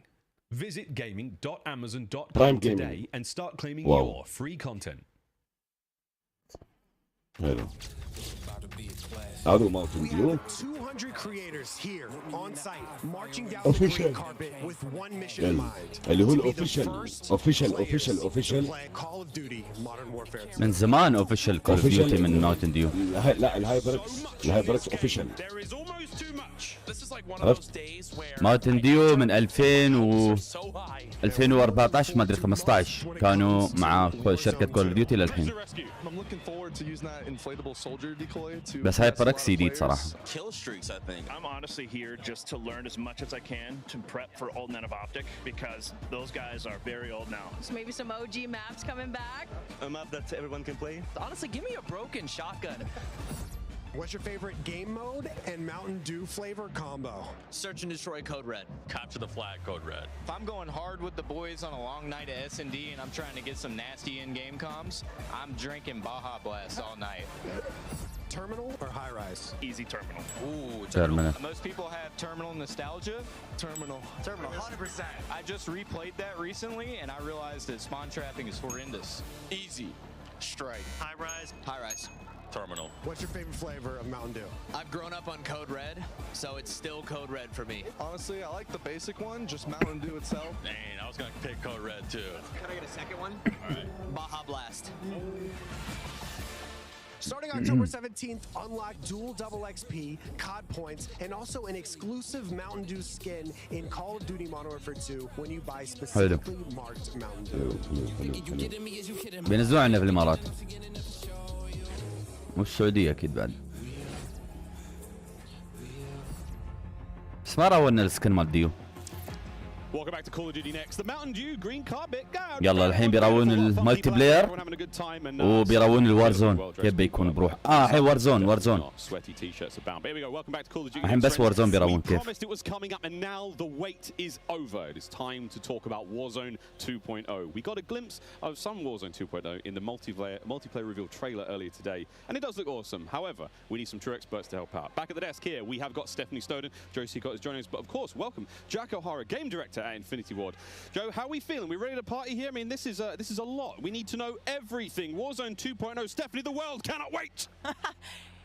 Visit gaming.amazon.com today and start claiming your free content. حلو. هذا ماونتن ديو. 200 creators here on site marching down the green carpet with one mission in mind. اللي هو الاوفيشال Call of Duty Modern Warfare. من زمان اوفيشال كول اوف ديوتي من ماونتن ديو. لا الهايبر اكس اوفيشال. ماونتن ديو من 2014 ما ادري 15 كانوا مع شركة كول اوف ديوتي للحين. بس هايبر اكس جديد صراحة. I'm honestly here just to learn as much as I can to prep for alternate of Optic because those guys are very old now. So maybe some OG maps coming back. A map that everyone can play. Honestly, give me a broken shotgun. What's your favorite game mode and Mountain Dew flavor combo? Search and destroy Code Red. Capture the flag, Code Red. If I'm going hard with the boys on a long night at S&D and I'm trying to get some nasty in-game comms, I'm drinking Baja Blast all night. Terminal or high rise? Easy terminal. Ooh, terminal. Most people have terminal nostalgia. Terminal. 100%. I just replayed that recently and I realized that spawn trapping is horrendous. Easy. Strike. High rise. High rise. Terminal. What's your favorite flavor of Mountain Dew? I've grown up on Code Red, so it's still Code Red for me. Honestly, I like the basic one, just Mountain Dew itself. Dang, I was gonna pick Code Red too. Can I get a second one? All right. Baja Blast. Starting October 17th, unlock dual double XP, COD points, and also an exclusive Mountain Dew skin in Call of Duty Modern Warfare 2 when you buy specifically marked Mountain Dew. بينزلوها عندنا في الامارات والسعودية اكيد بعد. بس ما راونا السكن مال ديو. Welcome back to Call of Duty next. The Mountain Dew green carpet. يلا الحين بيراون المالتي بلاير وبيراون الوارزون كيف بيكون بروح. الحين وارزون. الحين بس وارزون بيراون كيف. It was coming up and now the wait is over. It is time to talk about Warzone 2.0. We got a glimpse of some Warzone 2.0 in the multiplayer reveal trailer earlier today, and it does look awesome. However, we need some true experts to help out. Back at the desk here, we have got Stephanie Snowden, Joe Seacott is joining us, but of course, welcome Jack O'Hara, game director at Infinity Ward. Joe, how are we feeling? We ready to party here? I mean, this is a lot. We need to know everything. Warzone 2.0. Stephanie, the world cannot wait.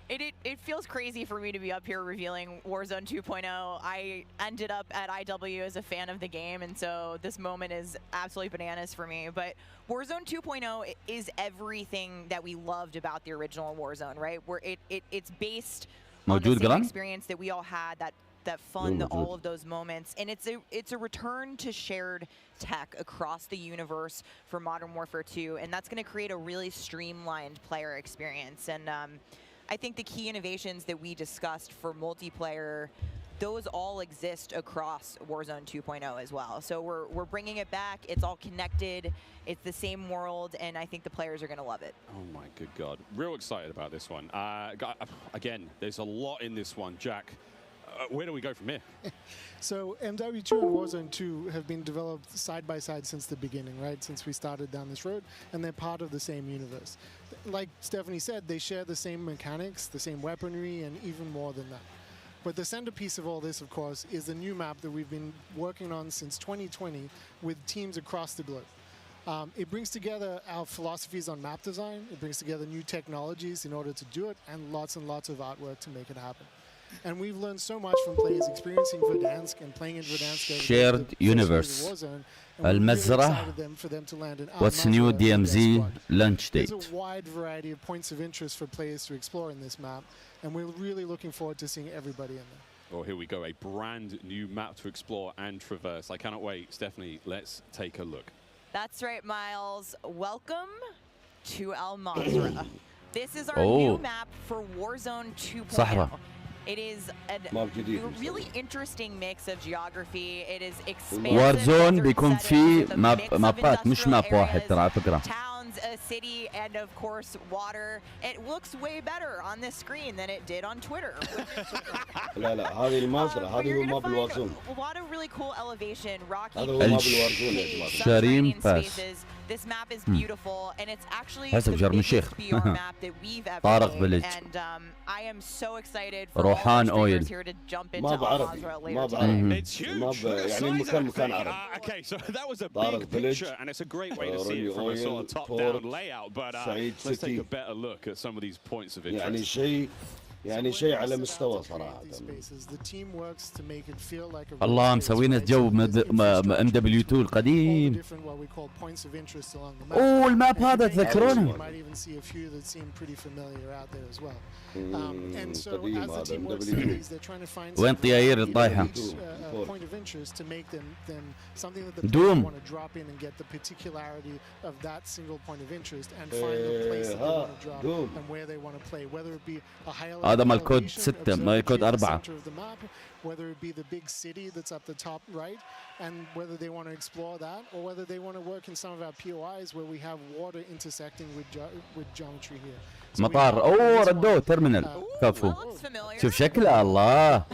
It feels crazy for me to be up here revealing Warzone 2.0. I ended up at IW as a fan of the game, and so this moment is absolutely bananas for me. But Warzone 2.0 is everything that we loved about the original Warzone, right? Where it's based on the same experience that we all had, that fun, all of those moments, and it's a return to shared tech across the universe for Modern Warfare 2, and that's going to create a really streamlined player experience. And I think the key innovations that we discussed for multiplayer, those all exist across Warzone 2.0 as well. So we're bringing it back. It's all connected. It's the same world, and I think the players are going to love it. Oh my good God. Real excited about this one. Again, there's a lot in this one. Jack, where do we go from here? So MW2 and Warzone 2 have been developed side by side since the beginning, right? Since we started down this road, and they're part of the same universe. Like Stephanie said, they share the same mechanics, the same weaponry, and even more than that. But the centerpiece of all this, of course, is the new map that we've been working on since 2020 with teams across the globe. It brings together our philosophies on map design, it brings together new technologies in order to do it, and lots of artwork to make it happen. And we've learned so much from players experiencing Verdansk and playing in Verdansk. Shared universe. المزرعة. What's new DMZ launch date? There's a wide variety of points of interest for players to explore in this map, and we're really looking forward to seeing everybody in there. Well, here we go, a brand new map to explore and traverse. I cannot wait. Stephanie, let's take a look. That's right, Miles. Welcome to Al Mazrah. This is our new map for Warzone 2.0. صحراء. It is a really interesting mix of geography. It is expansive. وارزون بيكون في مابات مش ماب واحد ترى على فكرة. Towns, a city, and of course water. It looks way better on this screen than it did on Twitter. لا هذه المازرعة هذه هو ماب الوارزون. A lot of really cool elevation, rocky. هذا هو ماب الوارزون يا جماعة. شارين باس. This map is beautiful, and it's actually the biggest PR map that we've ever made. And I am so excited for all the players here to jump into Al-Mazrah later today. It's huge. Okay, so that was a big picture, and it's a great way to see it from a sort of top-down layout. But let's take a better look at some of these points of interest. يعني شيء على مستوى صراحة. الله مسوينا جو MW2 القديم. اوه الماب هذا تذكرونه. وين طياير الطايحة؟ دوم. هذا مال كود 6 ما كود 4. Whether it be the big city that's at the top right, and whether they want to explore that, or whether they want to work in some of our POIs where we have water intersecting with geometry here. مطار اوه ردوه ترمينال كفو. شوف شكله الله.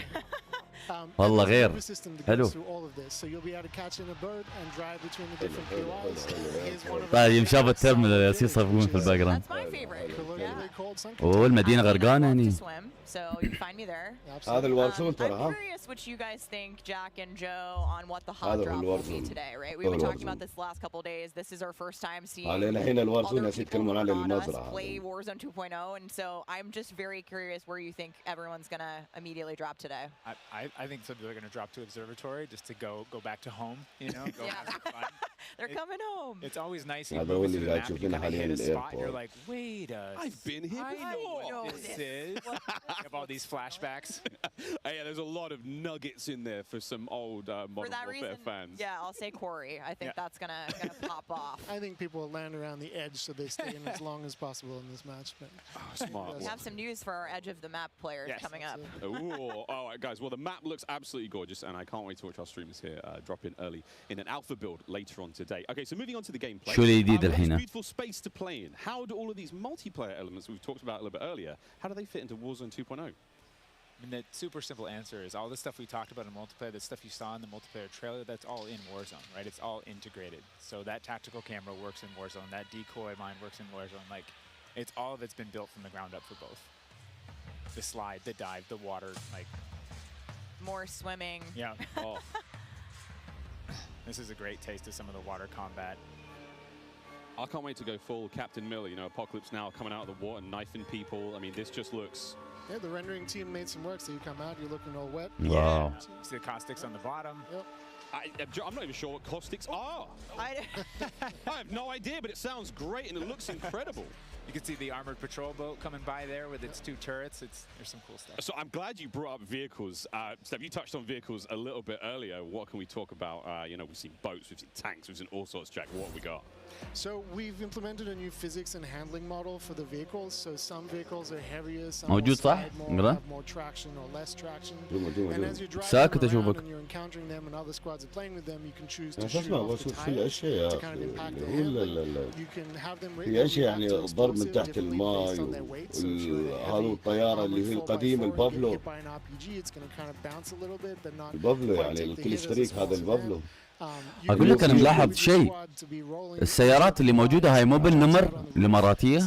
والله غير حلو. طيب يمشى بالترمينال يصفقون في الباك جراوند. اوه المدينة غرقانة هني. So you find me there. هذا الوارزون ترى ها. I'm curious what you guys think, Jack and Joe, on what the hot drop will be today, right? We've been talking about this the last couple of days. This is our first time seeing other people play Warzone 2.0, and so I'm just very curious where you think everyone's gonna immediately drop today. I think some people are gonna drop to Observatory just to go back to home, you know, go have some fun. They're coming home. It's always nice هذا you هو move اللي to the قاعد map, تشوف you لنا kind of حاليا hit a spot, and you're الايربورت. like, wait I've been here before. I know what this is. You have all these flashbacks. Yeah, there's a lot of nuggets in there for some old Modern Warfare fans. Yeah, I'll say Corey. I think that's gonna pop off. I think people will land around the edge so they stay in as long as possible in this match. But smart. We have some news for our edge of the map players coming up. Ooh, all right, guys. Well, the map looks absolutely gorgeous, and I can't wait to watch our streamers here drop in early in an alpha build later on today. Okay, so moving on to the gameplay. شو الجديد الحين؟ Beautiful space to play in. How do all of these multiplayer elements we've talked about a little bit earlier, how do they fit into Warzone 2.0? I mean, the super simple answer is all the stuff we talked about in multiplayer, the stuff you saw in the multiplayer trailer, that's all in Warzone, right? It's all integrated. So that tactical camera works in Warzone, that decoy mine works in Warzone. Like, it's all of it's been built from the ground up for both. The slide, the dive, the water, like. More swimming. Yeah. Oh. This is a great taste of some of the water combat. I can't wait to go full Captain Miller, you know, Apocalypse Now coming out of the water, knifing people. I mean, this just looks... Yeah, the rendering team made some work, so you come out, you're looking all wet. Wow. See the caustics on the bottom. Yep. I'm not even sure what caustics are. I have no idea, but it sounds great and it looks incredible. You can see the armored patrol boat coming by there with its 2 turrets. There's some cool stuff. So I'm glad you brought up vehicles. Steph, you touched on vehicles a little bit earlier. What can we talk about? You know, we've seen boats, we've seen tanks, we've seen all sorts. Jack, what have we got? So we've implemented a new physics and handling model for the vehicles. So some vehicles are heavier, some موجود صح؟ have more traction or less traction. And as you're driving ساكت around أشوفك. and you're encountering them and other squads are playing with them, you can choose to يا shoot اسمع off the بشوف في tires الاشياء to kind of impact the لا handling. لا You can have them في اشياء react يعني to ضرب من explosive تحت differently الماء based on their weight. So if you're a هذا heavy الطياره اللي هي 4x4 القديم and get البافلو. hit by an RPG, it's going to kind of bounce a little bit, but not البافلو quite يعني take the الكل hit as يشتريك it's هذا falling البافلو. اقول لك انا ملاحظ شيء، السيارات اللي موجوده هاي مو بالنمر الاماراتيه.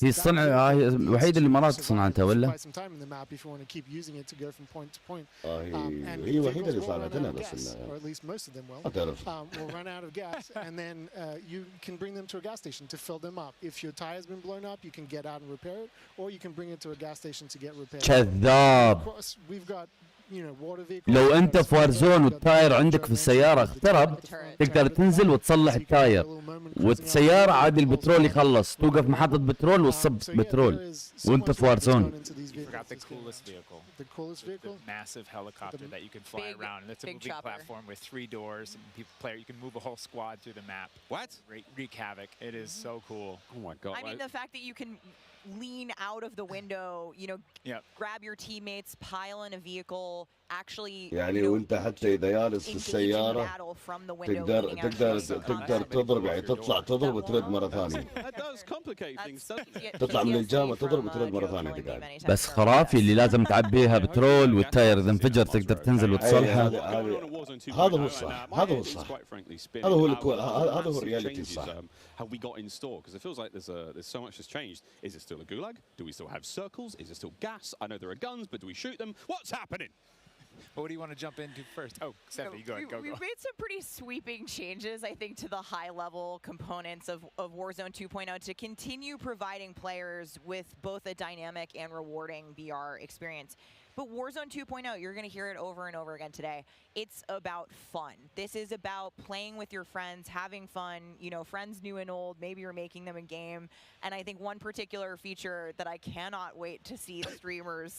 هي الصنع الوحيده اللي الامارات صنعتها ولا؟ هي الوحيده اللي صنعتها بس ما تعرف. كذاب. لو انت في وارزون والتاير عندك في السياره اخترب تقدر تنزل وتصلح التاير، والسياره عادي البترول يخلص، توقف محطه بترول وتصب بترول وانت في وارزون. The coolest vehicle? The massive helicopter that you can fly around. And it's a moving platform with 3 doors. And you can move a whole squad through the map. What? Wreak havoc. It is so cool. Oh my God. I mean, the fact that you can lean out of the window, you know, grab your teammates, pile in a vehicle, actually, يعني وانت حتى اذا جالس في السياره تقدر تضرب، يعني تطلع تضرب وترد مره ثانيه. تطلع من الجامعه تضرب وترد مره ثانيه. بس خرافي اللي لازم تعبيها بترول، والتاير اذا انفجر تقدر تنزل وتصلحه. هذا هو الصح، هذا هو الصح، هذا هو هذا هو الرياليتي الصح. Have we got in store? Because it feels like there's so much has changed. Is it still a gulag? Do we still have circles? Is it still gas? I know there are guns, but do we shoot them? What's happening? Well, what do you want to jump into first? Oh, Stephanie, go ahead. We've made some pretty sweeping changes, I think, to the high-level components of Warzone 2.0 to continue providing players with both a dynamic and rewarding VR experience. But Warzone 2.0, you're going to hear it over and over again today. It's about fun. This is about playing with your friends, having fun, you know, friends new and old. Maybe you're making them in game. And I think one particular feature that I cannot wait to see the streamers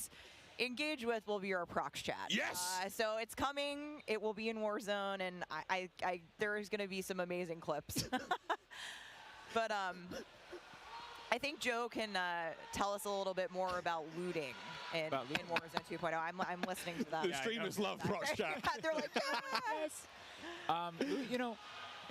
engage with will be our prox chat. Yes. So it's coming. It will be in Warzone, and there's going to be some amazing clips. But I think Joe can tell us a little bit more about looting in Warzone 2.0. I'm listening to that. The streamers love prox chat. They're like, yes. You know,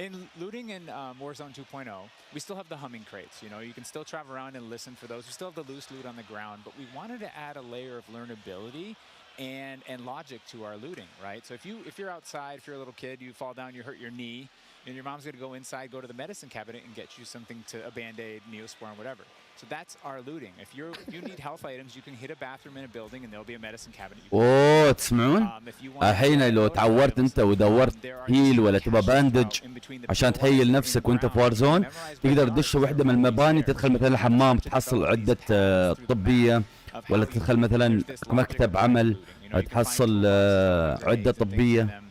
in looting in Warzone 2.0, we still have the humming crates. You know, you can still travel around and listen for those. We still have the loose loot on the ground, but we wanted to add a layer of learnability and logic to our looting, right? So if you're outside, if you're a little kid, you fall down, you hurt your knee, and your mom's going to go inside, go to the medicine cabinet and get you something a Band-Aid, Neosporin, whatever. So that's our looting. If you need health items, you can hit a bathroom in a building and there'll be a medicine cabinet. اوه تسمعون؟ الحين لو تعورت انت ودورت هيل ولا تبغى باندج عشان تهيل نفسك وانت في وارزون، تقدر تدش وحده من المباني، تدخل مثلا الحمام تحصل عده طبيه، ولا تدخل مثلا مكتب عمل تحصل عدة طبية.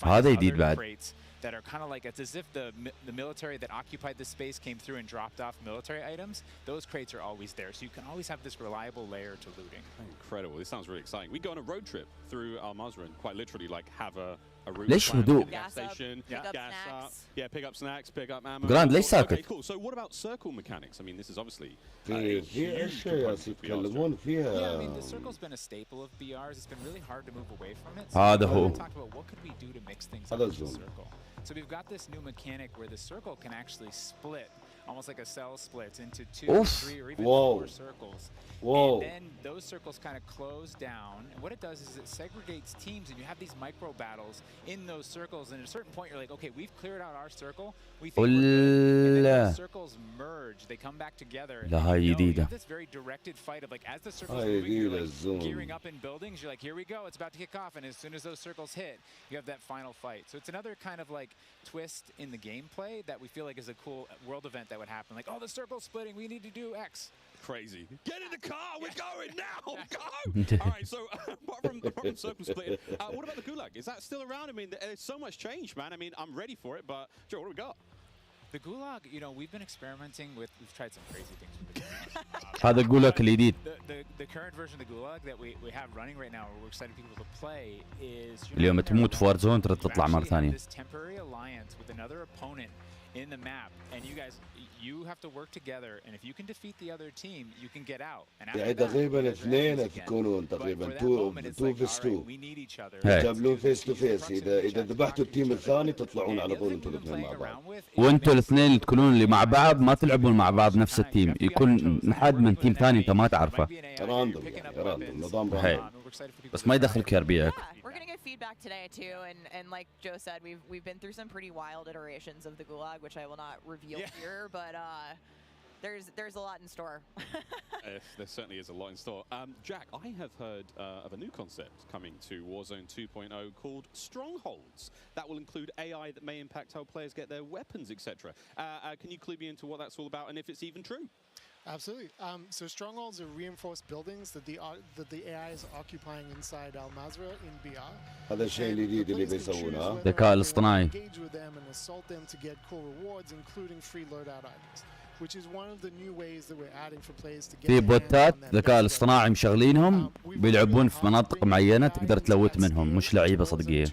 هذا جديد بعد. That are kind of like it's as if the military that occupied this space came through and dropped off military items. Those crates are always there, so you can always have this reliable layer to looting. Incredible! This sounds really exciting. We go on a road trip through Al Mazrah and quite literally like have a route. ليش هدوء؟ Gas station, gas up, yeah, pick up snacks, pick up ammo. جراند ليش ساكت؟ Okay, cool. So what about circle mechanics? I mean, this is obviously في اشياء يتكلمون فيها. Yeah, I mean the circle's been a staple of BRs. It's been really hard to move away from it. هذا هو. We talked about what could we do to mix things up with the circle. So we've got this new mechanic where the circle can actually split, almost like a cell splits into 2, 3, or even 4 circles. And then those circles kind of close down. And what it does is it segregates teams, and you have these micro battles in those circles. And at a certain point, you're like, okay, we've cleared out our circle. We think we're good. And then those circles merge. They come back together. And you have this very directed fight of like, as the circles are moving, you're like gearing up in buildings. You're like, here we go. It's about to kick off. And as soon as those circles hit, you have that final fight. So it's another kind of like twist in the gameplay that we feel like is a cool world event that would happen. Like, oh, the circle's splitting. We need to do X. Crazy. Get in the car. We're going now. Go. All right. So apart from circle splitting, what about the Gulag? Is that still around? I mean, there's so much change, man. I mean, I'm ready for it, but Joe, what do we got? The Gulag, you know, we've been experimenting with. We've tried some crazy things with the Gulag. هذا Gulag الجديد. The current version of the Gulag that we have running right now, where we're excited people to play, is اليوم تموت في وارزون ترى تطلع مرة ثانية. This temporary alliance with another opponent in the map, and you guys, you have to work together, and if you can defeat the other team, you can get out. يعني تقريبا اثنين تكونون تقريبا 2 vs 2 تقابلون فيس تو فيس. اذا ذبحتوا التيم الثاني تطلعون على طول انتوا الاثنين مع بعض. وانتوا الاثنين اللي تكونون اللي مع بعض ما تلعبون مع بعض نفس التيم، يكون حد من تيم ثاني انت ما تعرفه. راندوم يعني راندوم نظام راندوم. بس ما يدخلك يربيعك. We're gonna get feedback today too, and like Joe said, we've been through some pretty wild iterations of the Gulag, which I will not reveal here, but there's a lot in store. There certainly is a lot in store. Jack, I have heard of a new concept coming to Warzone 2.0 called Strongholds. That will include AI that may impact how players get their weapons, etc. Can you clue me into what that's all about and if it's even true? Absolutely. So strongholds are reinforced buildings that the AI is occupying inside Al Mazrah in BR. هذا الشيء الجديد اللي بيسوونه. الذكاء الاصطناعي. Engage with them and assault them to get cool rewards, including free loadout items, which is one of the new ways that we're adding for players to get. في بوتات ذكاء الاصطناعي مشغلينهم بيلعبون في مناطق معينة تقدر تلوت منهم، مش لعيبة صدقية.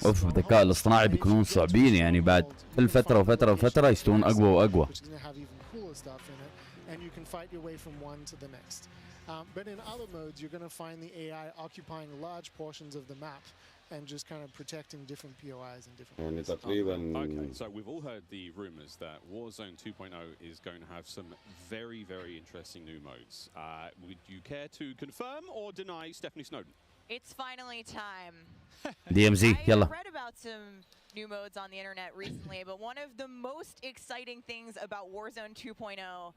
اوف الذكاء الاصطناعي بيكونون صعبين يعني بعد كل فترة وفترة وفترة يستوون أقوى وأقوى. But in other modes, you're going to find the AI occupying large portions of the map and just kind of protecting different POIs and different. يعني تقريبا. Okay, so we've all heard the rumors that Warzone 2.0 is going to have some very, very interesting new modes. Would you care to confirm or deny Stephanie Snowden? It's finally time. DMZ, يلا. I read about some new modes on the internet recently, but one of the most exciting things about Warzone 2.0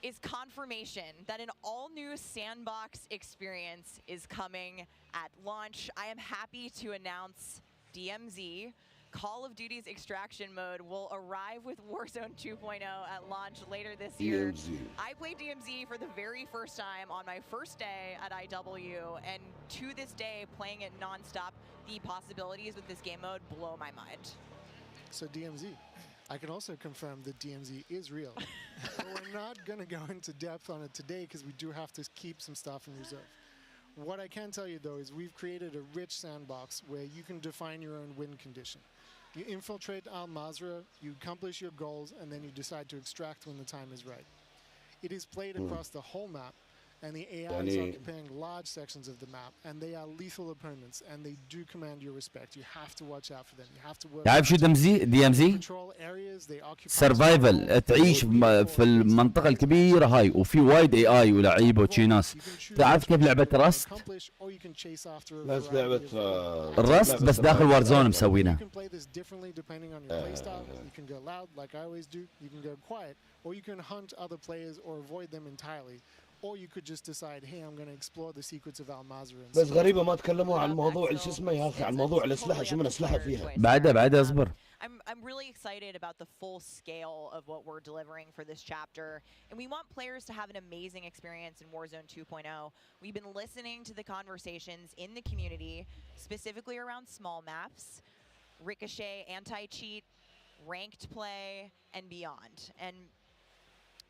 is confirmation that an all-new sandbox experience is coming at launch. I am happy to announce DMZ, Call of Duty's extraction mode, will arrive with Warzone 2.0 at launch later this year. DMZ. I played DMZ for the very first time on my first day at IW, and to this day, playing it non-stop, the possibilities with this game mode blow my mind. So DMZ. I can also confirm that DMZ is real. We're not going to go into depth on it today because we do have to keep some stuff in reserve. What I can tell you, though, is we've created a rich sandbox where you can define your own win condition. You infiltrate Al Mazrah, you accomplish your goals, and then you decide to extract when the time is right. It is played across the whole map, and the AI is occupying large sections of the map, and they are lethal opponents, and they do command your respect. You have to watch out for them. You have to work. تعرف شو DMZ؟ سرفايفل، تعيش في المنطقة الكبيرة هاي وفي وايد AI ولعيبة وشي ناس. تعرف كيف لعبة راست؟ نفس لعبة الراست بس داخل وارزون مسوينها. Or you can hunt other players or avoid them entirely. Or you could just decide, hey, I'm going to explore the secrets of Al Mazrah. بس غريبة ما تكلموا عن موضوع شو اسمه يا أخي، عن موضوع الأسلحة، شو من أسلحة فيها. بعدها اصبر. I'm I'm really excited about the full scale of what we're delivering for this chapter. And we want players to have an amazing experience in Warzone 2.0. We've been listening to the conversations in the community, specifically around small maps, Ricochet, anti-cheat, ranked play, and beyond. And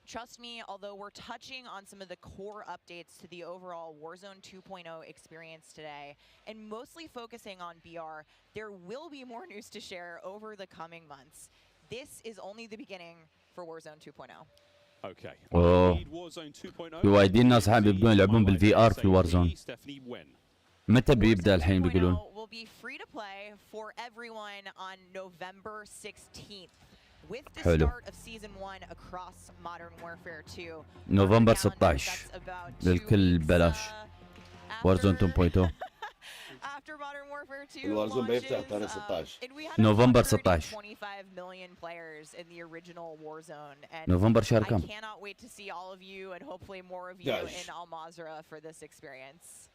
trust me, although we're touching on some of the core updates to the overall Warzone 2.0 experience today, and mostly focusing on BR, there will be more news to share over the coming months. This is only the beginning for Warzone 2.0. Okay. Warzone 2.0. وايدين ناس يبدون يلعبون بالفي ار في وارزون. متى بيبدأ الحين بيقولون؟ Will be free to play for everyone on November 16th. With the start of season 1 across Modern Warfare 2. نوفمبر 16 للكل ببلاش. وارزون 2.0. After Modern Warfare 2 الوارزون بيفتح تاريخ 16. نوفمبر 16. 25 million players in the original Warzone, and نوفمبر شهر كم؟ I cannot wait to see all of you and hopefully more of you in Al Mazrah for this experience.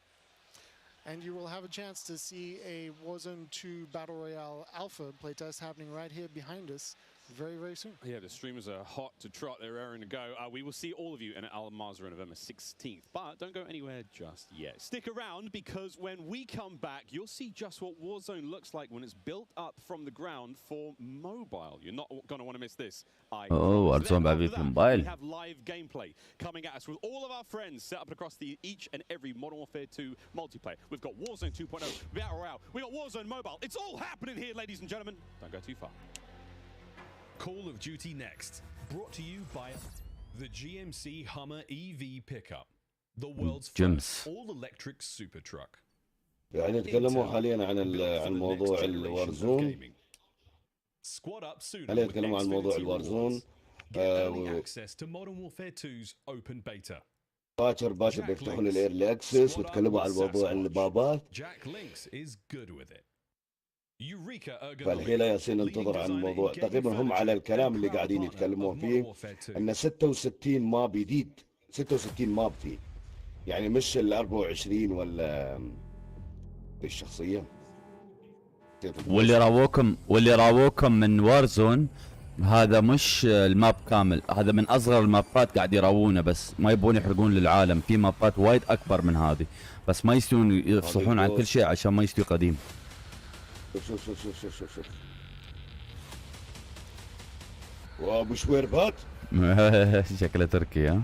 And you will have a chance to see a Warzone 2 Battle Royale Alpha playtest happening right here behind us very, very soon. Yeah, the streamers are hot to trot. They're raring to go. We will see all of you in Al Mazrah on November 16th. But don't go anywhere just yet. Stick around, because when we come back, you'll see just what Warzone looks like when it's built up from the ground for mobile. You're not going to want to miss this. Warzone بعد في موبايل. We have live gameplay coming at us with all of our friends set up across each and every Modern Warfare 2 multiplayer. We've got Warzone 2.0, Battle Royale. We got Warzone Mobile. It's all happening here, ladies and gentlemen. Don't go too far. Call of Duty Next, brought to you by the GMC Hummer EV pickup, the world's first all-electric super truck. يعني تكلموا حاليا عن موضوع الوارزون. حاليا يتكلموا عن موضوع الوارزون. access to Modern Warfare 2's open beta. باكر بيفتحوا لي الايرلي اكسس وتكلموا عن موضوع البابات. Jack Links is good with it. فالحين ياسين انتظر عن الموضوع. تقريبا هم على الكلام اللي قاعدين يتكلمون فيه ان 66 ماب جديد، 66 ماب فيه، يعني مش ال 24 ولا الشخصيه. واللي راووكم من وارزون هذا مش الماب كامل، هذا من اصغر المابات قاعد يراوونه، بس ما يبون يحرقون للعالم. في مابات وايد اكبر من هذه، بس ما يستوون يفصحون عن كل شيء عشان ما يستوي قديم. شوف وابو شويربات. شكله تركي ها.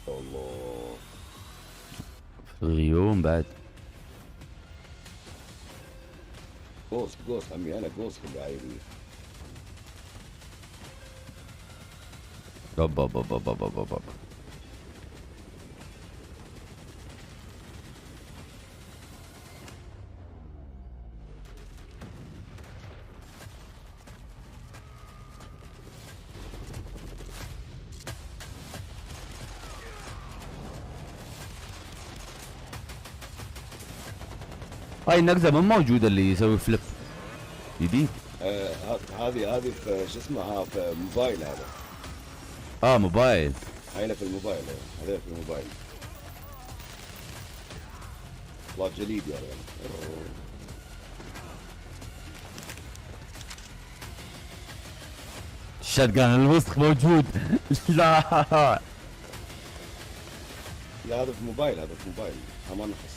الله غيوم بعد. جوست عمي انا جوست بعيني. بابا هاي النقزة من موجودة اللي يسوي فليب جديد. هذه في شو اسمها في موبايل هذا. موبايل. هاي في الموبايل، هذا في الموبايل. والله جليد يا رجال. الشاتجان الوسخ موجود. لا هذا في موبايل، هذا في موبايل ما نحس.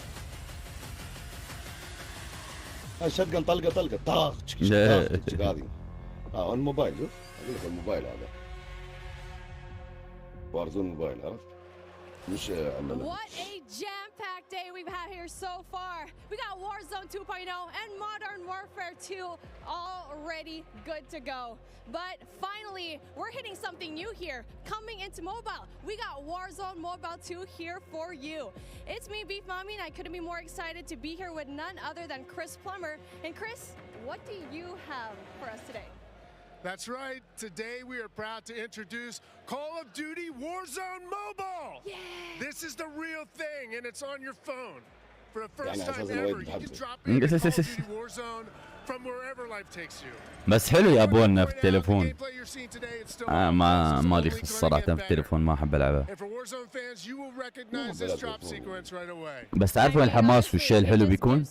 الشاتجان طلقه طاخ هذه. الموبايل شوف اقول لك الموبايل هذا. وارزون موبايل عرفت؟ مش عندنا. What a jam-packed day we've had here so far. We got Warzone 2.0 and Modern Warfare 2 already good to go. But finally, we're hitting something new here. Coming into mobile, we got Warzone Mobile 2 here for you. It's me, Beef Mommy, and I couldn't be more excited to be here with none other than Chris Plummer. And Chris, what do you have for us today? That's right. Today we are proud to introduce Call of Duty Warzone Mobile. Yeah. This is the real thing, and it's on your phone. For the first time ever, you can drop in Call of Duty Warzone from wherever life takes you. بس حلو يابونا في التليفون. ما لي خص صراحة في التليفون، ما احب العبها. بس تعرفوا الحماس والشيء الحلو بيكون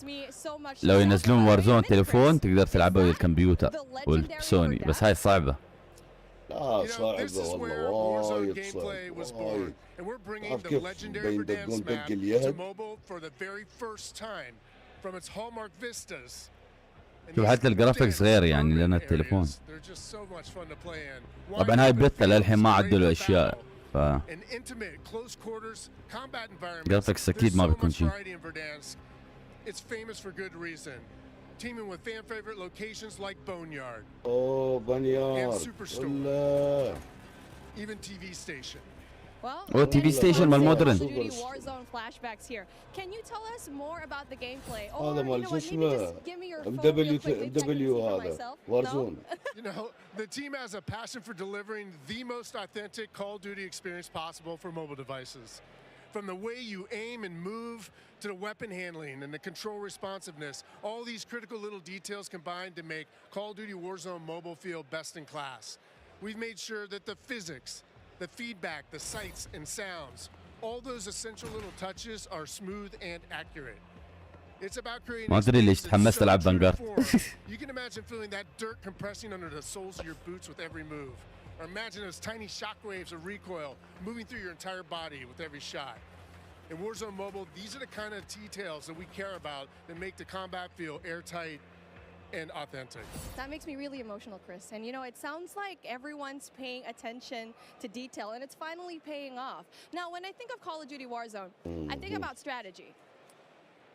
لو ينزلون وارزون تليفون تقدر تلعبها ويا الكمبيوتر والسوني، بس هاي صعبة. لا صعبة والله، وايد صعبة. تعرف كيف بين دقون دق اليد. شوف حتى الجرافيكس غير يعني لأن التليفون. طبعا هاي بثة للحين ما عدلوا اشياء، ف جرافيكس اكيد ما بيكون شيء. Teaming with fan favorite locations like Boneyard. Oh, Boneyard. And Superstore. Even TV station. Oh, TV station مال مودرن. Warzone flashbacks here. Can you tell us more about the gameplay? Or هذا مال you know شو what, maybe اسمه just give me your phone real quickly. MW هذا Warzone. You know, the team has a passion for delivering the most authentic Call of Duty experience possible for mobile devices. From the way you aim and move to the weapon handling and the control responsiveness, all these critical little details combine to make Call of Duty Warzone mobile feel best in class. We've made sure that the physics, the feedback, the sights and sounds, all those essential little touches are smooth and accurate. It's about creating ما ادري ليش تحمست العب فانغارد. You can imagine feeling that dirt compressing under the soles of your boots with every move. Or imagine those tiny shockwaves of recoil moving through your entire body with every shot. In Warzone Mobile, these are the kind of details that we care about that make the combat feel airtight and authentic. That makes me really emotional, Chris. And you know, it sounds like everyone's paying attention to detail, and it's finally paying off. Now, when I think of Call of Duty Warzone, I think about strategy.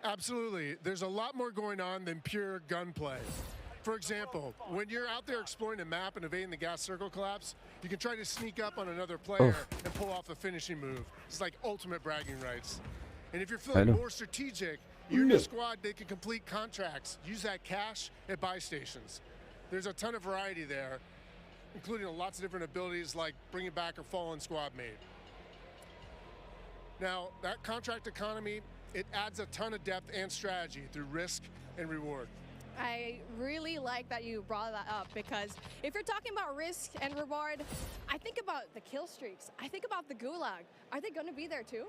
Absolutely. There's a lot more going on than pure gunplay. For example, when you're out there exploring a map and evading the gas circle collapse, you can try to sneak up on another player and pull off a finishing move. It's like ultimate bragging rights. And if you're feeling more strategic, you and your squad, they can complete contracts, use that cash at buy stations. There's a ton of variety there, including lots of different abilities like bringing back a fallen squad mate. Now, that contract economy, it adds a ton of depth and strategy through risk and reward. I really like that you brought that up, because if you're talking about risk and reward, I think about the kill streaks. I think about the gulag. Are they going to be there too?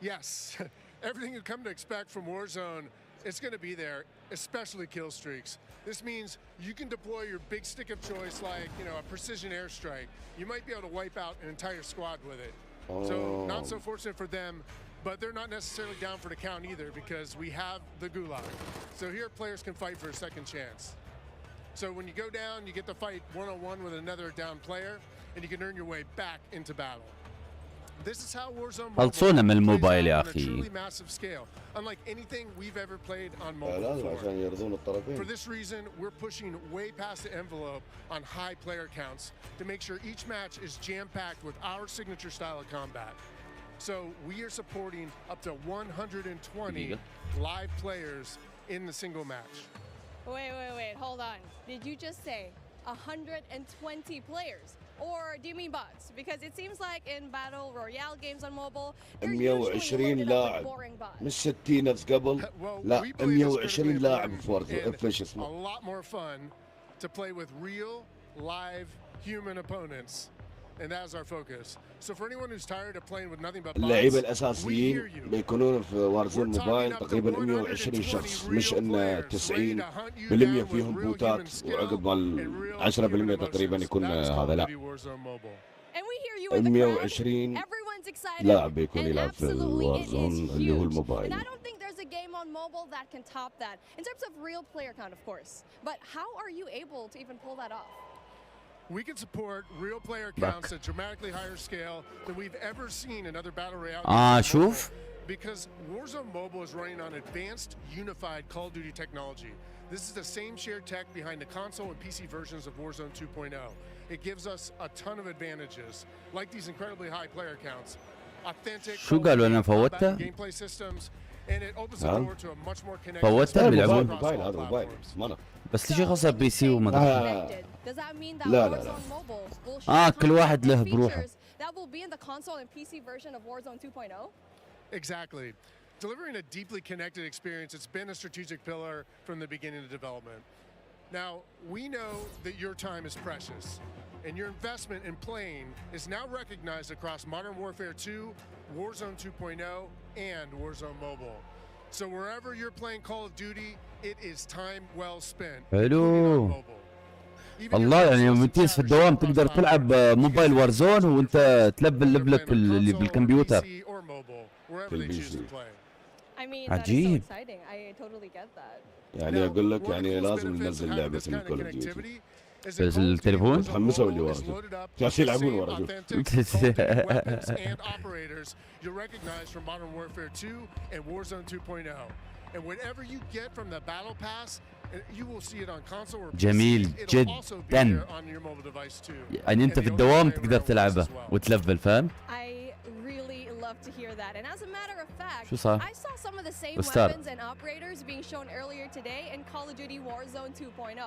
Yes. Everything you come to expect from Warzone, it's going to be there, especially kill streaks. This means you can deploy your big stick of choice like, you know, a precision airstrike. You might be able to wipe out an entire squad with it. So not so fortunate for them, but they're not necessarily down for the count either, because we have the gulag. So here players can fight for a second chance. So when you go down, you get to fight one-on-one with another down player, and you can earn your way back into battle. This is how Warzone خلصونا من الموبايل يا on a أخي. truly massive scale, unlike anything we've ever played on mobile before. For this reason, we're pushing way past the envelope on high player counts to make sure each match is jam-packed with our signature style of combat. So we are supporting up to 120 live players in the single match. Wait, hold on. Did you just say 120 players? Or do you mean bots? Because it seems like in battle royale games on mobile, they're usually loaded up with boring bots. مش 60 نفس قبل. لا 120 لاعب في وارزون. A lot more fun to play with real, live, human opponents. And that's our focus. So for anyone who's tired of playing with nothing but bots, اللعيبة الأساسيين بيكونون في وارزون موبايل تقريبا 120 شخص، مش إن 90% فيهم بوتات وعقب مال 10% تقريبا يكون هذا. لا 120 لاعب بيكون يلعب في الوارزون اللي هو الموبايل. And I don't think there's a game on mobile that can top that in terms of real player count, of course. But how are you able to even pull that off? We can support real player counts at dramatically higher scale than we've ever seen in other battle royale. شوف. Because Warzone Mobile is running on advanced, unified Call of Duty technology. This is the same shared tech behind the console and PC versions of Warzone 2.0. It gives us a ton of advantages, like these incredibly high player counts, authentic gameplay systems, and it opens the door to a much more connected platforms. بس ليش خاصة بي سي وما لا كل واحد له بروحه. That will be in the console and PC version of Warzone 2.0? Exactly. delivering a deeply connected experience, it's been a strategic pillar from the beginning of development. Now, we know that your time is precious, and your investment in playing is now recognized across Modern Warfare 2, Warzone 2.0, and Warzone Mobile. So wherever you're playing Call of Duty, it is time well spent. حلو. الله يعني يوم تجلس في الدوام تقدر تلعب موبايل وارزون وانت تلبل ليفلك اللي بالكمبيوتر. عجيب. يعني اقول لك يعني لازم ننزل لعبه من كول اوف ديوتي بس التليفون متحمسوا اللي ورا جالس يلعبون ورا جميل جدا. يعني انت في الدوام تقدر تلعبه وتلفل فاهم؟ To hear that. And as a matter of fact, I saw some of the same weapons and operators being shown earlier today in Call of Duty Warzone 2.0.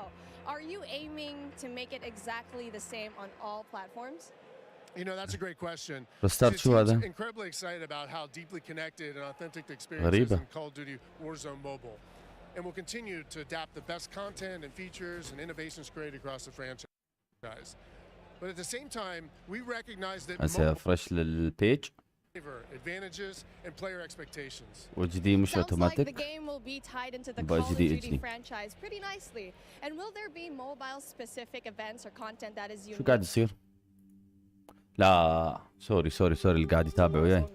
Are you aiming to make it exactly the same on all platforms? You know, that's a great question. I'm incredibly excited about how deeply connected and authentic the experience is in Call of Duty Warzone Mobile. And we'll continue to adapt the best content and features and innovations created across the franchise. But at the same time, we recognize that refresh للبيج advantages and player expectations. وجدي مش اوتوماتيك. The game will be tied into the Call of Duty franchise pretty nicely. And will there be mobile specific events or content that is unique? شو قاعد يصير؟ لا سوري اللي قاعد يتابع وياي.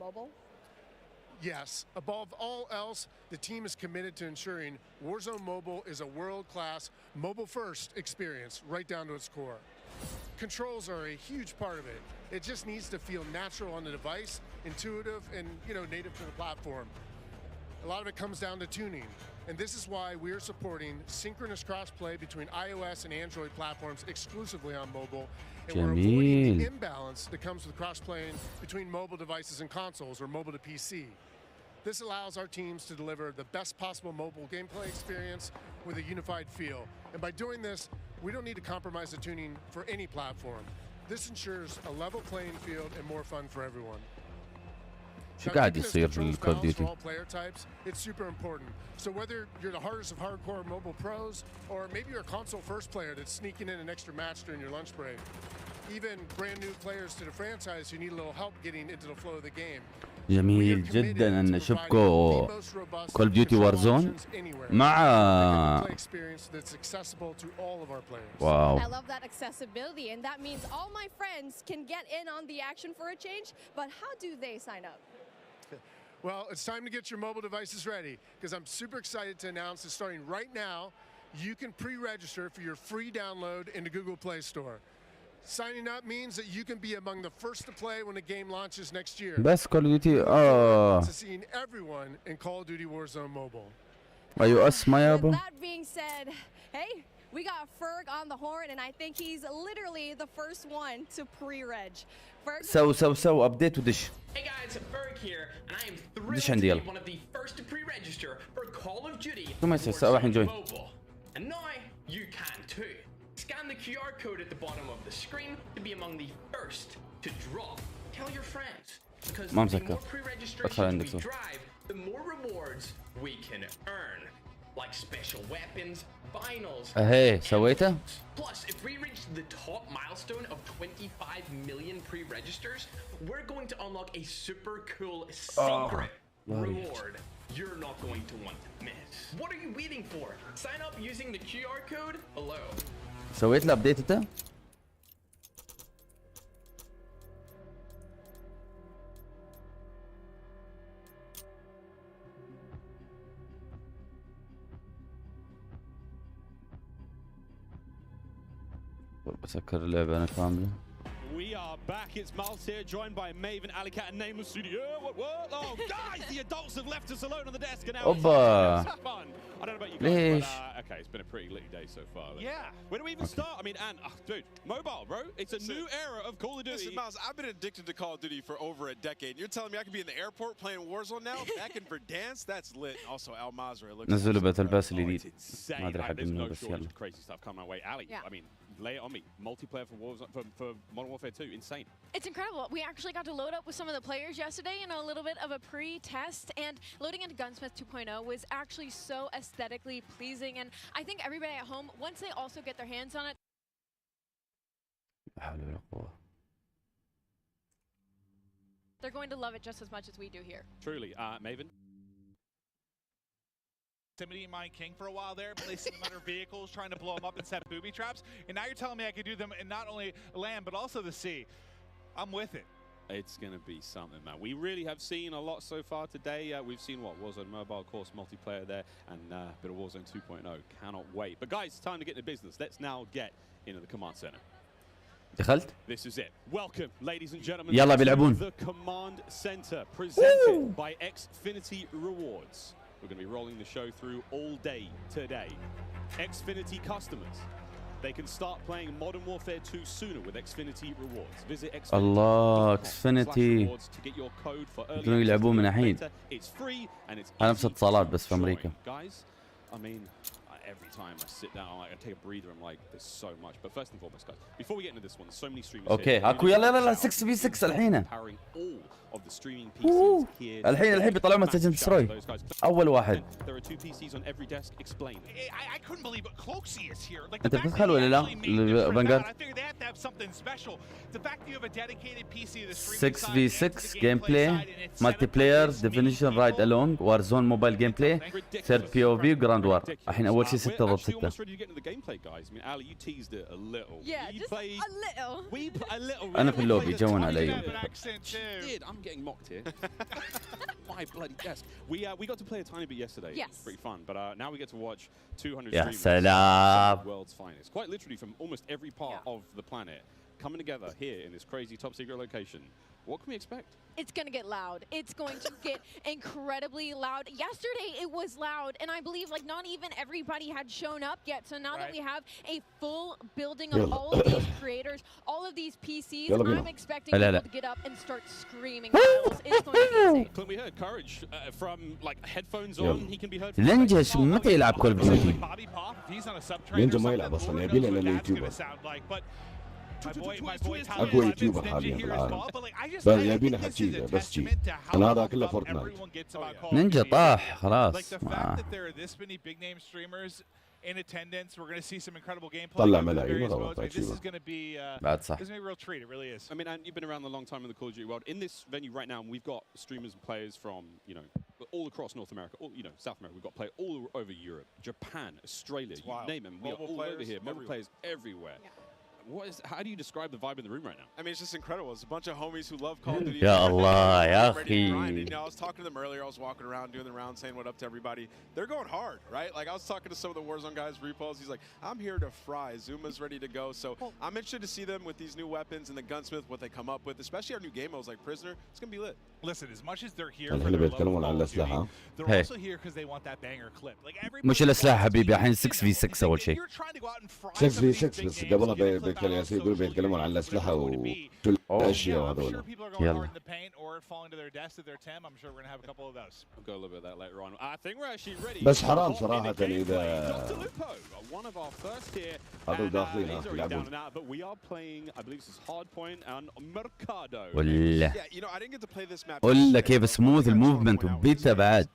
Yes, above all else, the team is committed to ensuring Warzone Mobile is a world-class, mobile-first experience right down to its core. Controls are a huge part of it. It just needs to feel natural on the device, intuitive, and native to the platform. A lot of it comes down to tuning, and this is why we are supporting synchronous crossplay between iOS and Android platforms exclusively on mobile, and we're avoiding the imbalance that comes with cross-playing between mobile devices and consoles or mobile to PC. This allows our teams to deliver the best possible mobile gameplay experience with a unified feel. And by doing this, we don't need to compromise the tuning for any platform. This ensures a level playing field and more fun for everyone. شو قاعد يصير في Call of Duty? Player types, it's super important. So whether you're the hardest of hardcore mobile pros, or maybe you're a console first player that's sneaking in an extra match during your lunch break, even brand new players to the franchise who need a little help getting into the flow of the game. جميل جدا ان شبكوا Call of Duty Warzone مع Wow. I love that accessibility, and that means all my friends can get in on the action for a change, but how do they sign up? Well, it's time to get your mobile devices ready, because I'm super excited to announce that starting right now, you can pre-register for your free download in the Google Play Store. Signing up means that you can be among the first to play when the game launches next year. بس Call of Duty to seeing everyone in Call of Duty Warzone Mobile. iOS ما يابا. That being said, hey, we got Ferg on the horn, and I think he's literally the first one to pre-reg. Ferg. سو update ودش. Hey guys, Ferg here, and I am thrilled to be one of the first to pre-register for Call of Duty Mobile. And now you can too. Scan the QR code at the bottom of the screen to be among the first to drop. Tell your friends, because the more pre-registrations we drive, the more rewards we can earn, like special weapons, vinyls. سويته. Plus, if we reach the top milestone of 25 million pre-registers, we're going to unlock a super cool secret reward you're not going to want to miss. What are you waiting for? Sign up using the QR code below. سويت له ابديت انت؟ بسكر اللعبة انا كاملة. We are back. It's Malz here, joined by Maven, Alicat, and Nameless Studio. What? Oh, guys, the adults have left us alone on the desk, and now it's fun. I don't know about you guys, but okay, it's been a pretty litty day so far. Yeah. Where do we even start? I mean, dude, mobile, bro. It's a new era of Call of Duty. Listen, Miles, I've been addicted to Call of Duty for over a decade. You're telling me I could be in the airport playing Warzone now, back in Verdansk? That's lit. Also, Al Mazrah looks نزلوا باتل باس الجديد. ما ادري حق منو بس يلا. Crazy stuff coming our way. Ali, I mean, lay it on me. Multiplayer for Modern Warfare 2, insane. It's incredible. We actually got to load up with some of the players yesterday in a little bit of a pre-test, and loading into Gunsmith 2.0 was actually so aesthetically pleasing. And I think everybody at home, once they also get their hands on it, they're going to love it just as much as we do here. Truly, Maven. Intimidating Mine King for a while there, placing them under vehicles, trying to blow them up and set booby traps. And now you're telling me I could do them in not only land, but also the sea. I'm with it. It's going to be something, man. We really have seen a lot so far today. We've seen, what, Warzone Mobile, of course, multiplayer there, and a bit of Warzone 2.0. Cannot wait. But guys, it's time to get into business. Let's now get into the command center. دخلت؟ This is it. Welcome, ladies and gentlemen, يلا بيلعبون. to the command center presented by Xfinity Rewards. We're going to be rolling the show through all day today. Xfinity customers, they can start playing Modern Warfare 2 sooner with Xfinity Rewards. Visit Xfinity.com/rewards to get your code for early يلعبون من الحين. It's free and it's على نفس اتصالات بس في أمريكا. Guys, I mean, every time I sit down, I take a breather. I'm like, there's so much. But first and foremost, guys, before we get into this one, there's so many streamers. Okay, اكو يلا 6v6 الحين. Powering all of the streaming PCs here. الحين بيطلعوا مسج دستروي. أول واحد. There are 2 PCs on every desk. Explain. I couldn't believe it. Cloaksy is here. Like أنت بتدخل ولا لا؟ فانغارد. I figured they have to have something special. The fact that you have a dedicated PC to the 6v6 gameplay, multiplayer, definition, ride along, Warzone mobile gameplay, third POV, Grand War. الحين أول شيء 6 ضد 6. Almost ready to get into the gameplay, guys. I mean, Ali, you teased it a little. Yeah, just a little. A little. أنا في اللوبي جون علي. I'm getting mocked here. My bloody desk. We got to play a tiny bit yesterday. Yes. It's pretty fun. But now we get to watch 200 يا streamers سلام. of the world's finest. Quite literally from almost every part of the planet coming together here in this crazy top secret location. What can we expect? It's going to get loud. It's going to get incredibly loud. Yesterday it was loud, and I believe like not even everybody had shown up yet. So now that we have a full building of all of these creators, all of these PCs, I'm expecting people to get up and start screaming. It's going to be insane. Can we hear Courage from like headphones on? He can be heard. Ninja متى يلعب كول اوف ديوتي؟ نينجا ما يلعب اصلا يبي لنا اليوتيوبر. اقوى يوتيوبر حاليا في العالم. بس يبينا حكي بس شي. انا هذا كله فورتنايت. نينجا طاح خلاص. In attendance, we're going to see some incredible gameplay. طلع ملايين ورا This is going to be بعد صح. this is going to be a real treat. It really is. I mean, and you've been around a long time in the Call of Duty world. In this venue right now, we've got streamers and players from, you know, all across North America, all, you know, South America. We've got players all over Europe, Japan, Australia, you name them. We are all over here. Mobile players everywhere. How do you describe the vibe in the room right now? I mean, it's just incredible. It's a bunch of homies who love Call of Duty. يا الله يا أخي. You know, I was talking to them earlier. I was walking around doing the round, saying what up to everybody. They're going hard, right? Like I was talking to some of the Warzone guys, Repos. He's like, I'm here to fry. Zuma's ready to go. So I'm interested to see them with these new weapons and the gunsmith, what they come up with, especially our new game modes like Prisoner. It's gonna be lit. Listen, as much as they're here for their love of Call of Duty, they're also here because they want that banger clip. Like everybody. مش الأسلحة حبيبي الحين 6v6 أول شيء. 6v6 بس قبلها يقولوا بيتكلمون عن الأسلحة والأشياء وهذول. يلا. بس حرام صراحة إذا هذول داخلين يلعبون. ولا. ولا كيف سموث الموفمنت وبيتا بعد.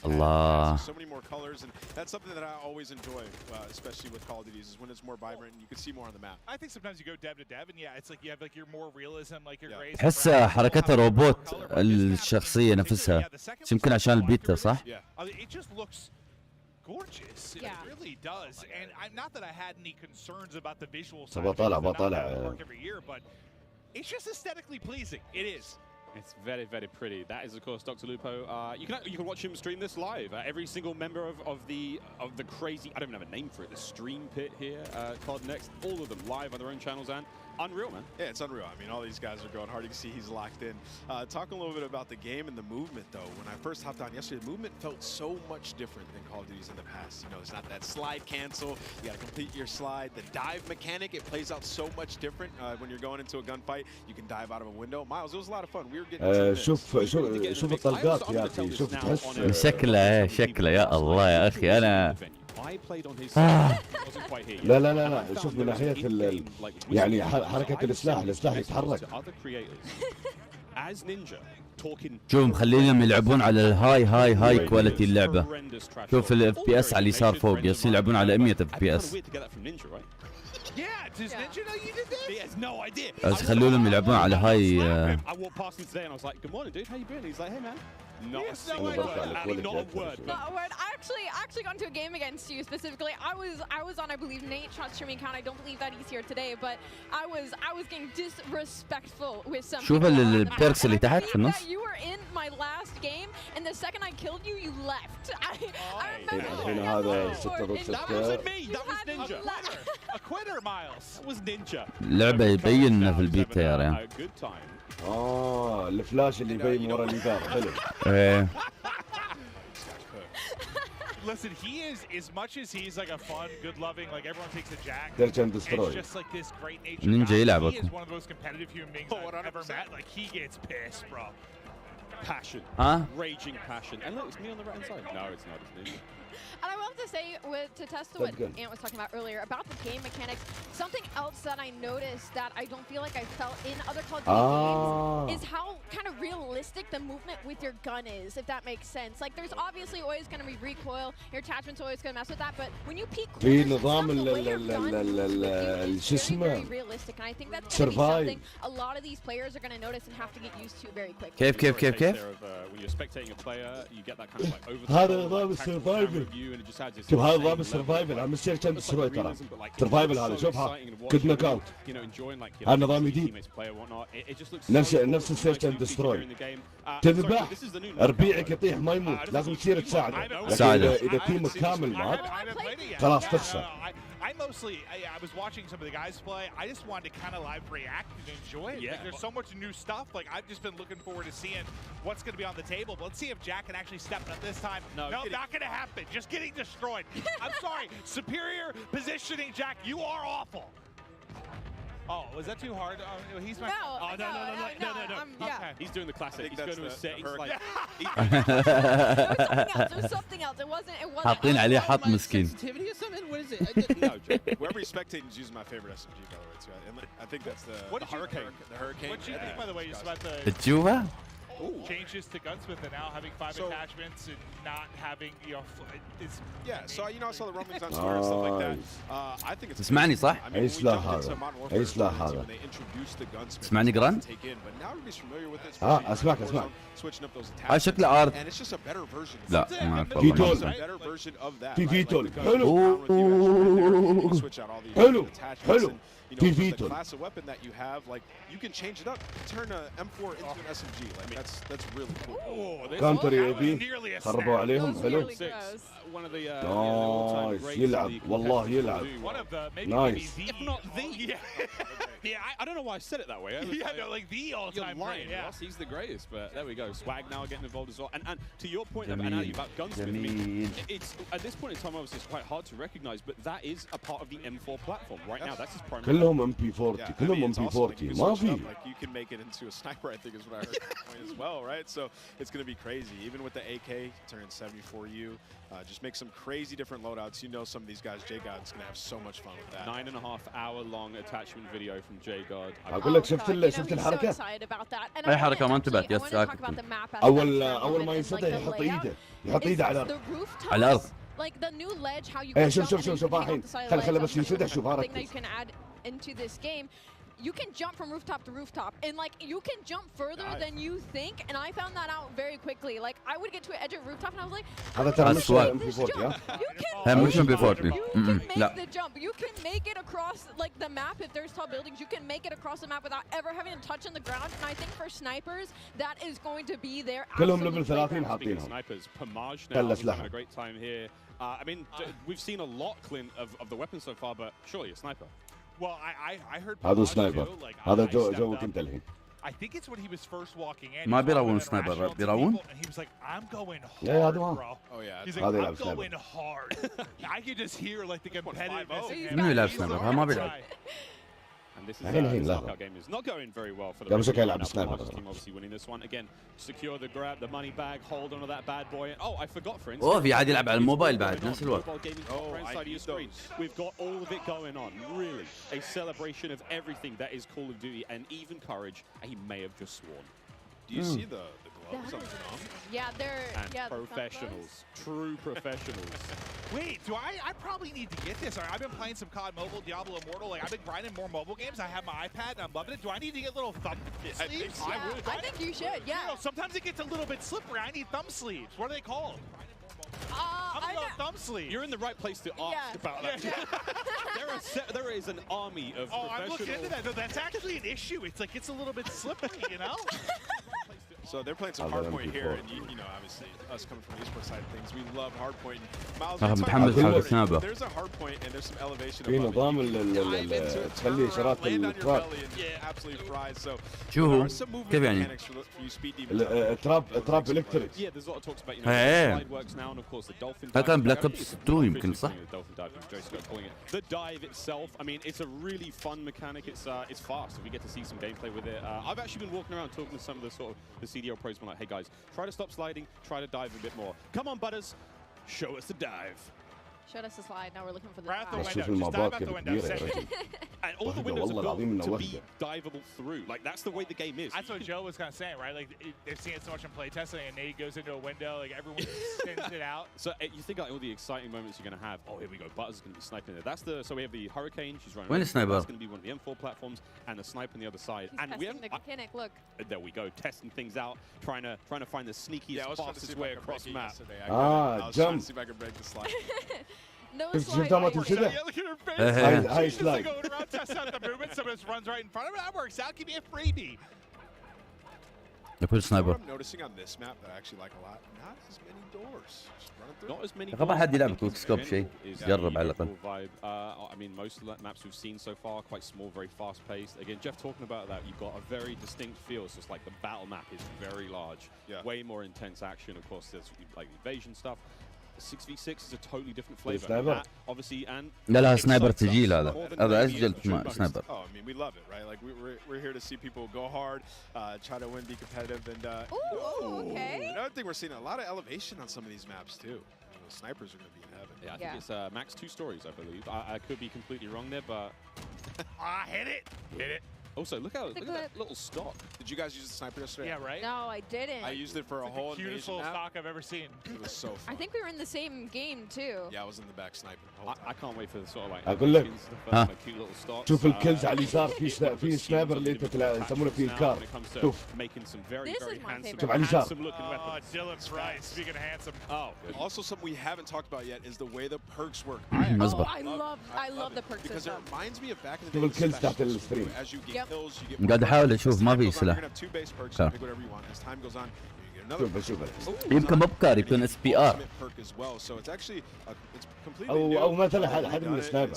الله. So many more colors, and that's something that I always enjoy, especially with Call of Duty, is when it's more vibrant and you can see more on the map. I think sometimes you go dev to dev, and yeah, it's like you have like your more realism, like your grays. تحس حركتها روبوت الشخصية نفسها. يمكن عشان البيتا صح؟ It just looks gorgeous. It really does. And I'm not that I had any concerns about the visual side. بطلع. Every year, but it's just aesthetically pleasing. It is. It's very, very pretty. That is, of course, Dr. Lupo. You can watch him stream this live. Every single member of the crazy, I don't even have a name for it, the stream pit here, COD Next, all of them live on their own channels, and unreal, man. Yeah, it's unreal. I mean, all these guys are going hard. You can see he's locked in. Talking a little bit about the game and the movement, though. When I first hopped on yesterday, the movement felt so much different than Call of Duty's in the past. You know, it's not that slide cancel. You got to complete your slide. The dive mechanic, it plays out so much different when you're going into a gunfight. You can dive out of a window. Miles, it was a lot of fun. We were getting شوف الطلقات يا أخي. شوف تحس شكله يا الله يا أخي أنا I played on his side. Wasn't quite here. لا لا لا لا شوف من ناحية يعني حركة السلاح يتحرك. As Ninja talking. شوف مخلينهم يلعبون على الهاي كواليتي اللعبة. شوف الاف بي اس على اليسار فوق يصير يلعبون على 100 اف بي اس. Yeah, does Ninja know you did this? He has no idea. بس خلوهم يلعبون على هاي. I walked past him today and I was like, "Good morning, dude. How you doing?" He's like, "Hey, man." Not a single word. Not a word. Not a word. I actually got into a game against you specifically. I was on, I believe, Nate shot streaming account. I don't believe that he's here today, but I was getting disrespectful with some. شوف البيركس اللي تحت في النص. You were in my last game, and the second I killed you, you left. I remember. الحين هذا 6 ضد 6. That wasn't me. That was Ninja. A quitter, Miles. That was Ninja. اللعبة يبين في البيتا يا ريان. Good time. الفلاش اللي يبين ورا اليدار حلو. Listen, he is, as much as he's like a fun, good-loving, like everyone takes a jack. Search and destroy. It's just like this great nature. Ninja يلعب. He is one of the most competitive human beings I've ever met. Like he gets pissed, bro. Passion. Raging passion. And look, it's me on the right-hand side. No, it's not. It's Ninja. And I will have to say, to test what Ant was talking about earlier about the game mechanics, something else that I noticed that I don't feel like I felt in other Call of Duty games is how kind of realistic the movement with your gun is, if that makes sense. Like, there's obviously always going to be recoil, your attachment's always going to mess with that, but when you peek corners, the way your gun is very realistic, and I think that's going to be something a lot of these players are going to notice and have to get used to very quickly. كيف When you're spectating a player, you get that kind of like over هذا نظام السرفايفل. شوف هذا نظام السرفايفل. انا مش كان دستروي ترى. سرفايفل هذا شوفها. كود نوك اوت. هذا نظام جديد. نفس السيرش اند دستروي. تذبح ربيعك يطيح ما يموت. لازم تصير تساعده. اذا تيمك كامل مات خلاص تخسر. I was watching some of the guys play. I just wanted to kind of live react and enjoy it. Like, there's so much new stuff. Like I've just been looking forward to seeing what's going to be on the table. But let's see if Jack can actually step up this time. No, not going to happen. Just getting destroyed. I'm sorry. Superior positioning, Jack. You are awful. Oh, was that too hard? He's my. No. Okay. He's doing the classic. He's going to a set. He's like. There was something else. It wasn't. حاطين عليه حط مسكين. What is it? No, whoever he's spectating is using my favorite SMG, by the way, too. I think that's the Hurricane. The Hurricane. What do you think, by the way, just about the الجوبة؟ changes to Gunsmith and now having 5 attachments and not having, you know, it's so I saw the rumblings on Twitter and stuff like that. I think it's تسمعني صح؟ اي سلاح هذا؟ اي سلاح هذا؟ تسمعني قران؟ اسمعك. هاي شكله ارض. لا ما في فيتول حلو في فيتول. class of weapon that you have, like you can change it up, turn a M4 into an SMG. Like that's really cool. كانتر اي بي خربوا عليهم حلو. One of the نايس يلعب والله يلعب. نايس. If not the. Yeah, I don't know why I said it that way. Like the all-time great. Yes, he's the greatest. But there we go. Swag now getting involved as well. And to your point about Gunsmith, I mean, it's at this point in time, obviously, it's quite hard to recognize, but that is a part of the M4 platform right now. That's his primary. كلهم MP40 كلهم MP40 ما في. Like you can make it into a sniper, I think is what I heard as well, right? So it's going to be crazy. Even with the AK turning 74U, just make some crazy different loadouts. You know, some of these guys, J-God's going to have so much fun with that. 9.5-hour long attachment video from J-God. أقول لك شفت الحركة؟ أي حركة ما انتبهت يا ساكت. أول ما ينسدح يحط إيده على الأرض. على الأرض. Like the new ledge, how you can jump الحين خلي بس ينسدح شوف that you can add into this game. You can jump from rooftop to rooftop, and like you can jump further than you think. And I found that out very quickly. Like I would get to an edge of a rooftop, and I was like, هذا ترى مش MP40. مش MP40. Make the jump. You can make it across like the map. If there's tall buildings, you can make it across the map without ever having to touch on the ground. And I think for snipers, that is going to be their كلهم ليفل 30 حاطينهم. Snipers, Pamaj now having a great time here. I mean, we've seen a lot, Clint, of the weapons so far, but surely a sniper. Well, I heard هذا سنايبر. هذا جوك انت الحين. I think it's when he was first walking in. ما بيراون سنايبر بيراون؟ And he was like, I'm going hard, bro. Oh yeah. He's like, I'm going hard. I could just hear like the competitiveness. منو يلعب سنايبر؟ ها ما بيلعب. And this is this knockout game is not going very well for the Marcus team, obviously winning this one. Again, secure the grab, the money bag, hold on to that bad boy. Oh, I forgot for instance. في عاد يلعب على الموبايل بعد نفس الوقت. We've got all of it going on. Really, a celebration of everything that is Call of Duty, and even courage. He may have just sworn. Do you see the gloves on the thumb? Yeah, they're professionals, true professionals. Wait, I probably need to get this. I've been playing some COD Mobile, Diablo Immortal. Like I've been grinding more mobile games. I have my iPad and I'm loving it. Do I need to get little thumb sleeves? I think you should. Yeah. You know, sometimes it gets a little bit slippery. I need thumb sleeves. What are they called? I'm about thumb sleeves. You're in the right place to ask about that. There is an army of professionals. I'm looking into that. No, that's actually an issue. It's like it's a little bit slippery, you know? So they're playing some hardpoint here, and you know, obviously, us coming from the esports side of things, we love hardpoint. Miles, there's a hardpoint and there's some elevation. في نظام تخلي إشارات التراب. Yeah, absolutely fries. So شو كيف يعني؟ تراب إلكتريك. Yeah, there's a lot of talks about, you know, slide works now, and of course the dolphin. هذا كان بلاك اوبس 2 يمكن صح؟ The dive itself, I mean, it's a really fun mechanic. It's fast. We get to see some gameplay with it. I've actually been walking around talking to some of the sort of the CDL pros, been like, hey guys, try to stop sliding, try to dive a bit more. Come on, Butters, show us the dive. Showed us the slide. Now we're looking for the dive. And all the windows are built to be diveable through. Like, that's the way the game is. That's what Joe was kind of saying, right? Like, they've seen it so much in playtesting, and Nate goes into a window, like, everyone spins it out. So you think like all the exciting moments you're going to have. Oh, here we go. Butters is going to be sniping there. So we have the Hurricane. She's running. When is sniper? That's going to be one of the M4 platforms, and the sniper on the other side. He's and we have the mechanic. Look. There we go, testing things out, trying to find the sneakiest, fastest way across the map. I was trying to see if I could break the slide. No slide. Yeah, look at her face. She's just going around, testing out the movement. Someone just runs right in front of her. That works out. Give me a freebie. Put a sniper. What I'm noticing on this map that I actually like a lot, not as many doors. Not as many. ما حد يلعب كويك سكوب شيء. جرب على الأقل. I mean, most of the maps we've seen so far quite small, very fast paced. Again, Jeff talking about that, you've got a very distinct feel. So it's like the battle map is very large, way more intense action. Of course, there's like evasion stuff. 6v6 is a totally different flavor. That, obviously, and لا سنايبر تجيل هذا أسجل سنايبر. Oh, I mean, we love it, right? Like we're here to see people go hard, try to win, be competitive, and okay. Another thing, we're seeing a lot of elevation on some of these maps too. The snipers are going to be in heaven. Yeah, I think it's max 2 stories, I believe. I could be completely wrong there, but hit it. Also, look at that little stock. Did you guys use the sniper yesterday? Yeah, right? No, I didn't. I used it for a whole the cutest little stock I've ever seen. It was so fun. I think we were in the same game too. Yeah, I was in the back sniping the whole time. I can't wait for the sort of like أقول لك cute little stocks. شوف الكلز على اليسار في سنايبر اللي انت يسمونه فيه الكار. شوف. Making some very handsome. شوف على اليسار. Dylan Price, speaking of handsome. Also, something we haven't talked about yet is the way the perks work. I love the perks because it reminds me of back in the شوف الكلز تحت الستريم. As you get kills, you get. قاعد أحاول أشوف ما في سلاح. يمكن مبكر يكون SPR. أو مثلا حد من السنايبر.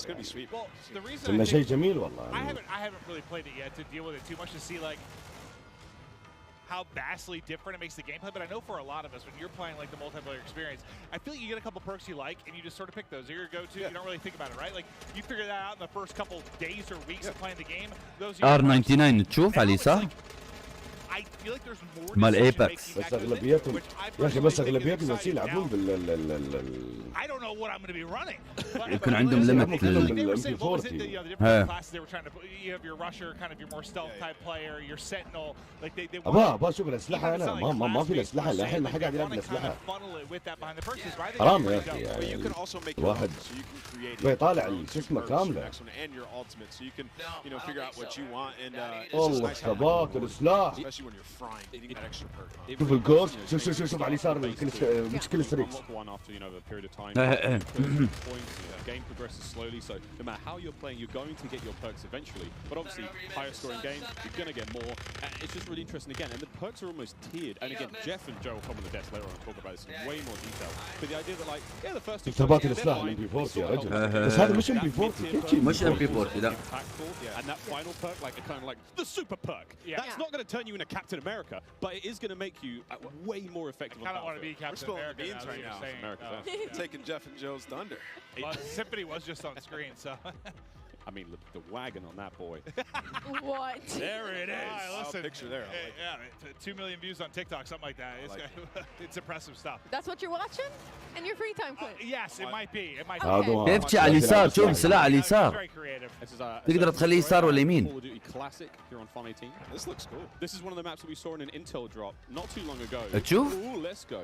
إنه شيء جميل والله. I haven't really played it yet to deal with it too much to see like how vastly different it makes the gameplay, but I know for a lot of us, when you're playing like the multiplayer experience, I feel like you get a couple perks you like, and you just sort of pick those. They're your go-to. You don't really think about it, right? Like you figure that out in the first couple days or weeks of playing the game. Those R99 تشوف على اليسار. I feel like there's more. مال ايباكس. بس اغلبيتهم يا اخي بس اغلبيتهم بس يلعبون I don't know what I'm going to be running. يكون عندهم ليميت You have your rusher, kind of your more stealth type player, your sentinel. Like they ابا شوف الاسلحه انا ما في الاسلحه الحين ما حد قاعد يلعب الاسلحه. حرام يا اخي واحد يطالع شو اسمه كامله. والله ثبات السلاح. شوف الجورج شوف على اليسار مش كل ستريكس. Game progresses slowly, so no matter how you're playing, you're going to get your perks eventually. But obviously, higher scoring game, you're going to get more. And it's just really interesting again, and the perks are almost tiered. And again, Jeff and Joe will come on the desk later on and talk about this in way more detail. But the idea that like, yeah, the first two ثبات السلاح من بي 40 يا رجل. بس هذا مش بي 40 مش بي 40 لا. And that final perk, like kind of like the super perk. That's not going to turn you into Captain America, but it is going to make you way more effective. I kind of want to be Captain America right now. Taking Jeff and Joe's thunder. Symphony was just on screen, so. I mean, the wagon on that boy. What? There it is. Right, listen, picture there. Yeah, 2 million views on TikTok, something like that. It's impressive stuff. That's what you're watching? In your free time, Quinn? Yes, it might be. It might be. كيف تشي على اليسار؟ شوف السلاح على اليسار. Very creative. تقدر تخليه يسار ولا يمين. Call of Duty Classic here on Fun 18. This looks cool. This is one of the maps that we saw in an Intel drop not too long ago. تشوف؟ Ooh, let's go.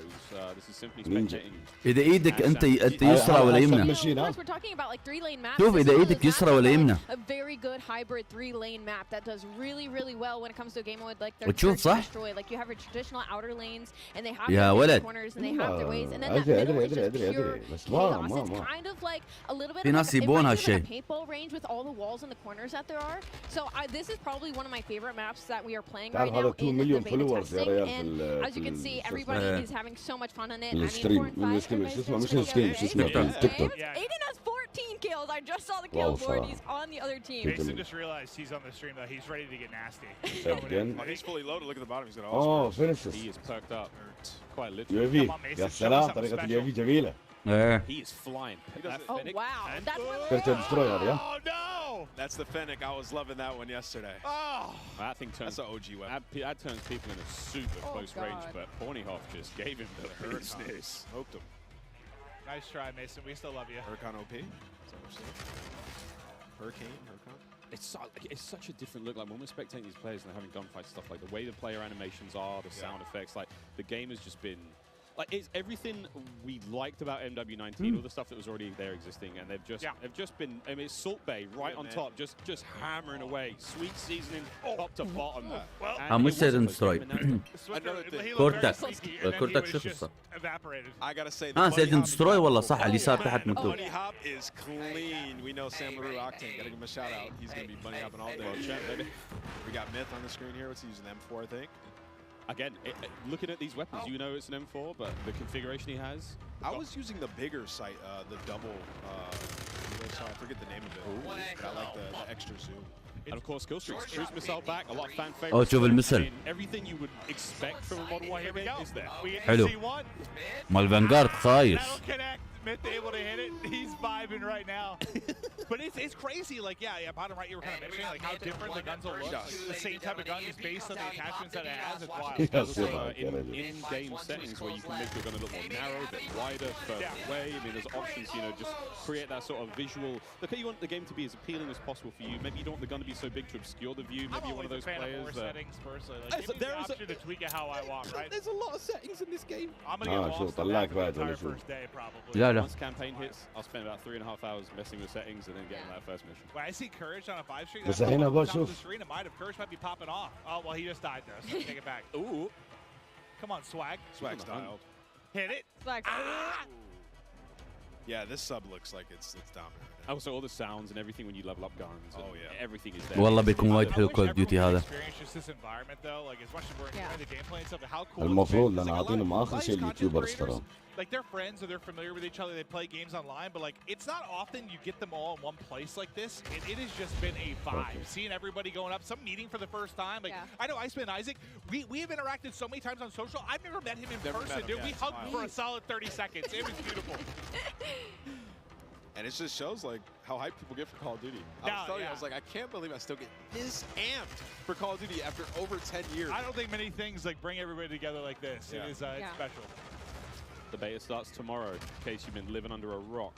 This is simply spectating. إذا إيدك أنت يسرى ولا يمنى. We're talking about like 3-lane maps. شوف إذا إيدك يسرى ولا يمنى. A very good hybrid 3-lane map that does really, really well when it comes to a game with like their وتشوف صح؟ destroy. Like you have your traditional outer lanes and they have يا their ولد. corners and they have their ways and then that middle is just pure chaos. It's kind of like a little bit في of ناس like يبون a هالشيء. paintball range with all the walls and the corners that there are. So this is probably one of my favorite maps that we are playing right now in the beta testing. And as you can see, everybody is having so much fun on it. I mean, Aiden has 14 kills. I just saw the kill board. He's on the other team. Jason just realized he's on the stream that he's ready to get nasty. He's fully loaded. Look at the bottom. He's got all. Oh, finishes. He is perked up. Quite literally. UAV. يا سلام طريقة اليوفي جميلة. He is flying. Oh wow, that's Oh no! That's the Fennec. I was loving that one yesterday. Oh, that thing turns. That's an OG weapon. That turns people in a super close range, but Pornyhoff just gave him the business. Smoked him. Nice try, Mason. We still love you. Hurricane OP. Hurricane. It's such a different look. Like when we're spectating these players and they're having gunfights, stuff like the way the player animations are, the sound effects, like the game has just been. Like it's everything we liked about MW19, all the stuff that was already there existing, and they've just been. I mean, it's Salt Bay right on top, just hammering away, sweet seasoning top to bottom. مش سيد ستروي. كورتك شو قصة؟ I gotta say. سيد ستروي والله صح على اليسار تحت مكتوب. Bunny hop is clean. We know Sam LaRue Octane. Gotta give him a shout out. He's gonna be bunny hopping all day. Baby. We got Myth on the screen here. What's he using? M4, I think. Again, looking at these weapons, you know it's an M4, but the configuration he has. I was using the bigger sight, the double. I forget the name of it. But I like the extra zoom. And of course, kill streaks. Cruise missile back, a lot of fan favorites. Oh, شوف المثل. Everything you would expect from a Modern Warfare game is there. حلو. مال فانغارد خايس. Myth able to hit it. He's vibing right now. But it's crazy. Like, yeah, bottom right, you were kind of mentioning like how different the guns will look. The same type of gun is based on the attachments that it has. It's wild. In-game settings where you can make your gun a little more narrow, a bit wider, further away. I mean, there's options, you know, just create that sort of visual. Look, you want the game to be as appealing as possible for you. Maybe you don't want the gun to be so big to obscure the view. Maybe you're one of those players that... settings personally. Like, give me the option to tweak it how I want, right? There's a lot of settings in this game. I'm going to get lost on that for the entire first day, probably. Once campaign hits, I'll spend about 3.5 hours messing with settings and then getting that first mission. Well, I see Courage on a 5 streak. That's the screen. It might have Courage might be popping off. Oh well, he just died though. So take it back. Ooh, come on, Swag. Swag's dialed. Hit it. Swag. Yeah, this sub looks like it's dominant. Also, all the sounds and everything when you level up guns. Oh yeah, everything is there. والله بيكون وايد حلو كول اوف ديوتي هذا. المفروض لأن عاطينهم آخر شيء اليوتيوبرز ترى. Like they're friends or they're familiar with each other, they play games online, but like it's not often you get them all in one place like this. It has just been a vibe. Seeing everybody going up, some meeting for the first time. Like I know Iceman and Isaac, we have interacted so many times on social. I've never met him in person, dude. We hugged for a solid 30 seconds. It was beautiful. And it just shows like how hyped people get for Call of Duty. I was telling you, I was like, I can't believe I still get this amped for Call of Duty after over 10 years. I don't think many things like bring everybody together like this. It is it's special. The beta starts tomorrow, in case you've been living under a rock,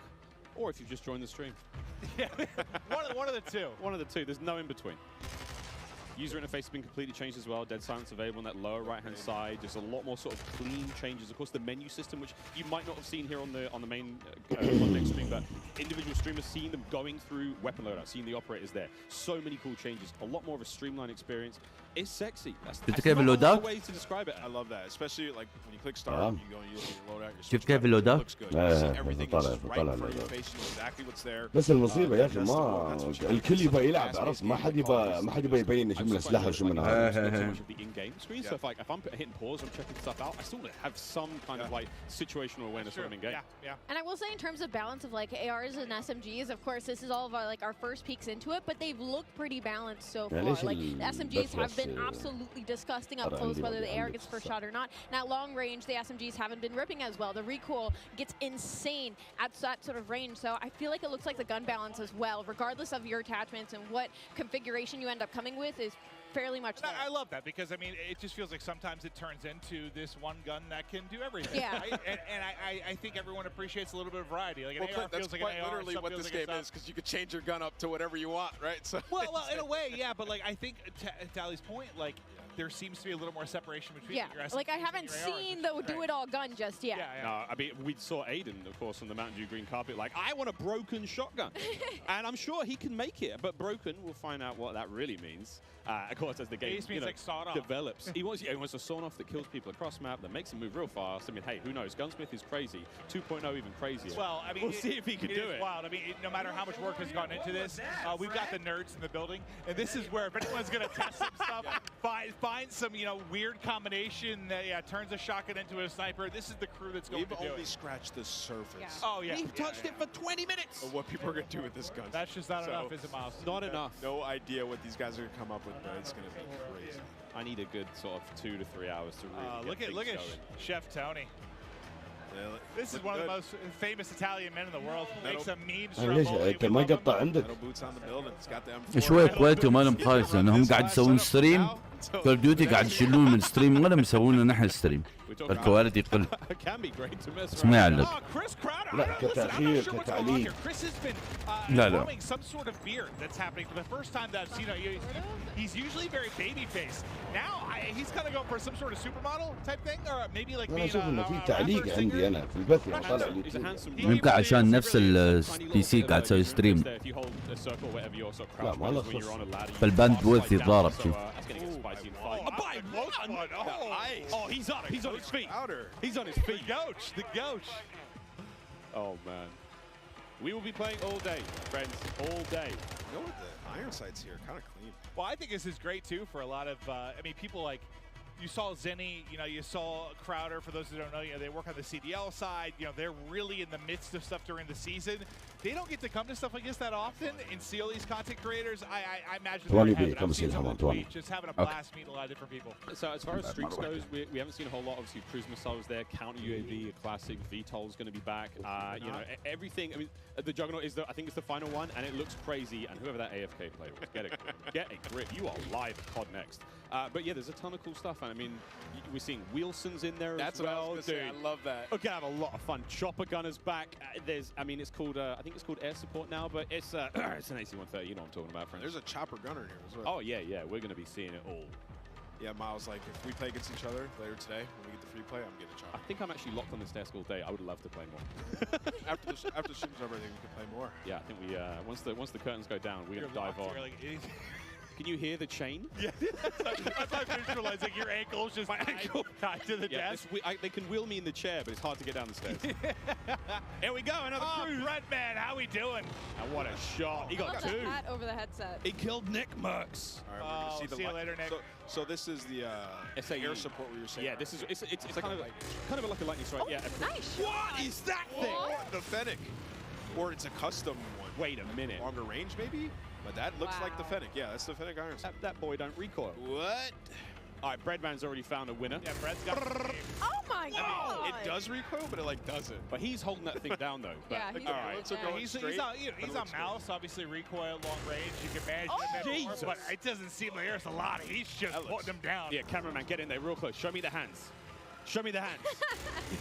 or if you've just joined the stream. Yeah, one of the two. One of the two. There's no in between. User interface has been completely changed as well. Dead silence available on that lower right-hand side. Just a lot more sort of clean changes. Of course, the menu system, which you might not have seen here on the main next stream, but individual streamers seeing them going through weapon loadout, seeing the operators there. So many cool changes. A lot more of a streamlined experience. It's sexy. That's the way to describe it. I love that, especially like when you click start, you go and you load out your شفت كيف اللودات؟ looks good. Everything is just right in front of your face. You know exactly what's there. بس المصيبة يا أخي ما الكل يبغى يلعب عرفت ما حد يبغى يبين شو من الأسلحة وشو من هذا. So if I'm hitting pause, I'm checking stuff out, I still have some kind of like situational awareness when I'm in game. And I will say in terms of balance of like ARs and SMGs, of course, this is all of our, like our first peeks into it, but they've looked pretty balanced so far. Like the SMGs have been been absolutely disgusting up close, whether the air gets first shot or not. And at long range, the SMGs haven't been ripping as well. The recoil gets insane at that sort of range. So I feel like it looks like the gun balance as well, regardless of your attachments and what configuration you end up coming with, is fairly much there. I love that because, I mean, it just feels like sometimes it turns into this one gun that can do everything. Yeah. Right? And I think everyone appreciates a little bit of variety. Like, an AR that's feels like quite an AR, literally what this game is, because you could change your gun up to whatever you want, right? So well, in a way, yeah. But like, I think to Ali's point, like, there seems to be a little more separation between your SMGs like I haven't seen the do-it-all gun just yet. Yeah. No, I mean, we saw Aiden, of course, on the Mountain Dew green carpet, like, I want a broken shotgun. And I'm sure he can make it, but broken, we'll find out what that really means. Of course, as the game like sawed off. develops. He wants a sawn-off that kills people across map, that makes them move real fast. I mean, hey, who knows? Gunsmith is crazy. 2.0 even crazier. Well, I mean, we'll see if he can do it. Wild. I mean, no matter how much work has gone into this, we've got the nerds in the building, and this is where if anyone's going to test some stuff, find some, weird combination that turns a shotgun into a sniper. This is the crew that's going to do it. We've only scratched the surface. Yeah. Oh yeah, we've touched it for 20 minutes. Of what people are going to do with this gun. That's just not enough, is it, Miles? Not enough. No idea what these guys are going to come up with, but it's going to be crazy. I need a good sort of 2 to 3 hours to really look at Chef Tony. This is one of the most famous Italian men in the world. Makes some memes. ليش انت ما يقطع عندك؟ شوي كواليتي مالهم خايس لانهم قاعد يسوون ستريم كول اوف ديوتي قاعد يشيلون من ستريم مالهم يسوونه نحن ستريم الكواليتي يقل بس ما يعلق لا كتأخير كتعليق لا لا some sort of beard that's happening for the first time that I've seen. He's usually very baby faced. Now he's gonna go for some sort of supermodel type thing, or maybe like أنا أشوف إنه في تعليق عندي أنا في البث يوم طالع اليوتيوب يمكن عشان نفس البي سي قاعد تسوي ستريم لا ما له خص فالباند ويدث يتضارب شوف Oh, he's on it. He's on his feet. He's on his feet. The coach. Oh, man. We will be playing all day, friends, all day. You know what? The iron sights here kind of clean. Well, I think this is great, too, for a lot of, people like, you saw Zenny, you saw Crowder, for those who don't know, they work on the CDL side, they're really in the midst of stuff during the season. They don't get to come to stuff like this that often and see all these content creators. I imagine they're just having a blast meeting a lot of different people. So as far as streaks goes, we haven't seen a whole lot. Obviously, cruise missiles there, counter UAV, a classic, VTOL is going to be back. Everything. I mean, the Juggernaut is I think it's the final one, and it looks crazy. And whoever that AFK player was, get a grip. You are live COD next. But yeah, there's a ton of cool stuff. And I mean, we're seeing Wilson's in there as well. That's what I was going to say. I love that. We're going to have a lot of fun. Chopper Gunner's back. It's called, I think it's called air support now, but it's an AC-130. You know what I'm talking about, friends. There's a chopper gunner here as well. Oh, yeah. We're going to be seeing it all. Yeah, Miles, like, if we play against each other later today, when we get the free play, I'm getting a chopper. I think I'm actually locked on this desk all day. I would love to play more. after the stream's over, I think we can play more. Yeah, I think we, once the curtains go down, we're going to dive on. Can you hear the chain? Yeah, that's how I visualize like your ankle's just tied to the desk. They can wheel me in the chair, but it's hard to get down the stairs. Here we go, another crew. Redman, how we doing? And what a shot. He got two. The hat over the headset. He killed Nick Merx. All right, we're going to see you later, Nick. So this is the air support where you're saying. Yeah, this is it's kind of like a lightning strike. Yeah. Nice. What is that thing? The Fennec. Or it's a custom one. Wait a minute. Longer range, maybe? But that looks like the Fennec. Yeah, that's the Fennec iron sight. That boy don't recoil. What? All right, Breadman's already found a winner. Yeah, Bread's got Oh my God! It does recoil, but it doesn't. But he's holding that thing down though. But, yeah, all right. He's on mouse, obviously recoil, long range. You can manage him more, but it doesn't seem like there's a lot. He's just putting them down. Yeah, cameraman, get in there real close. Show me the hands. Show me the hands.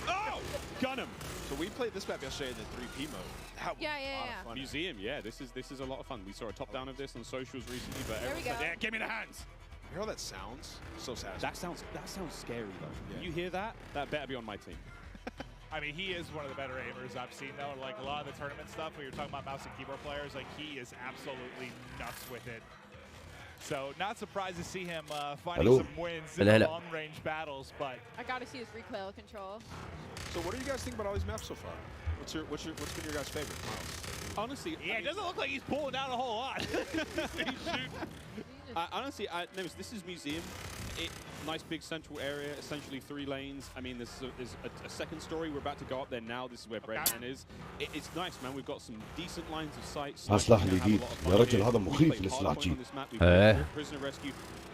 Oh, gun him. So we played this map yesterday in the 3P mode. That was a lot of fun. Museum, yeah. This is a lot of fun. We saw a top down of this on socials recently, but there we go. Yeah, give me the hands. You hear how that sounds? So satisfying. That sounds scary though. Yeah. You hear that? That better be on my team. I mean, he is one of the better aimers I've seen though. Like a lot of the tournament stuff where you're talking about mouse and keyboard players, like he is absolutely nuts with it. So not surprised to see him finding some wins in the long-range battles, but I got to see his recoil control. So what do you guys think about all these maps so far? What's been your guys' favorite, Miles? Honestly, yeah, it doesn't look like he's pulling down a whole lot. He's shooting. Honestly, this is Museum. Nice big central area, essentially 3 lanes. I mean, there's a second story. We're about to go up there now. This is where Breadman is. It's nice, man. We've got some decent lines of sight. سلاح جديد يا رجل هذا مخيف السلاح جي Prisoner rescue.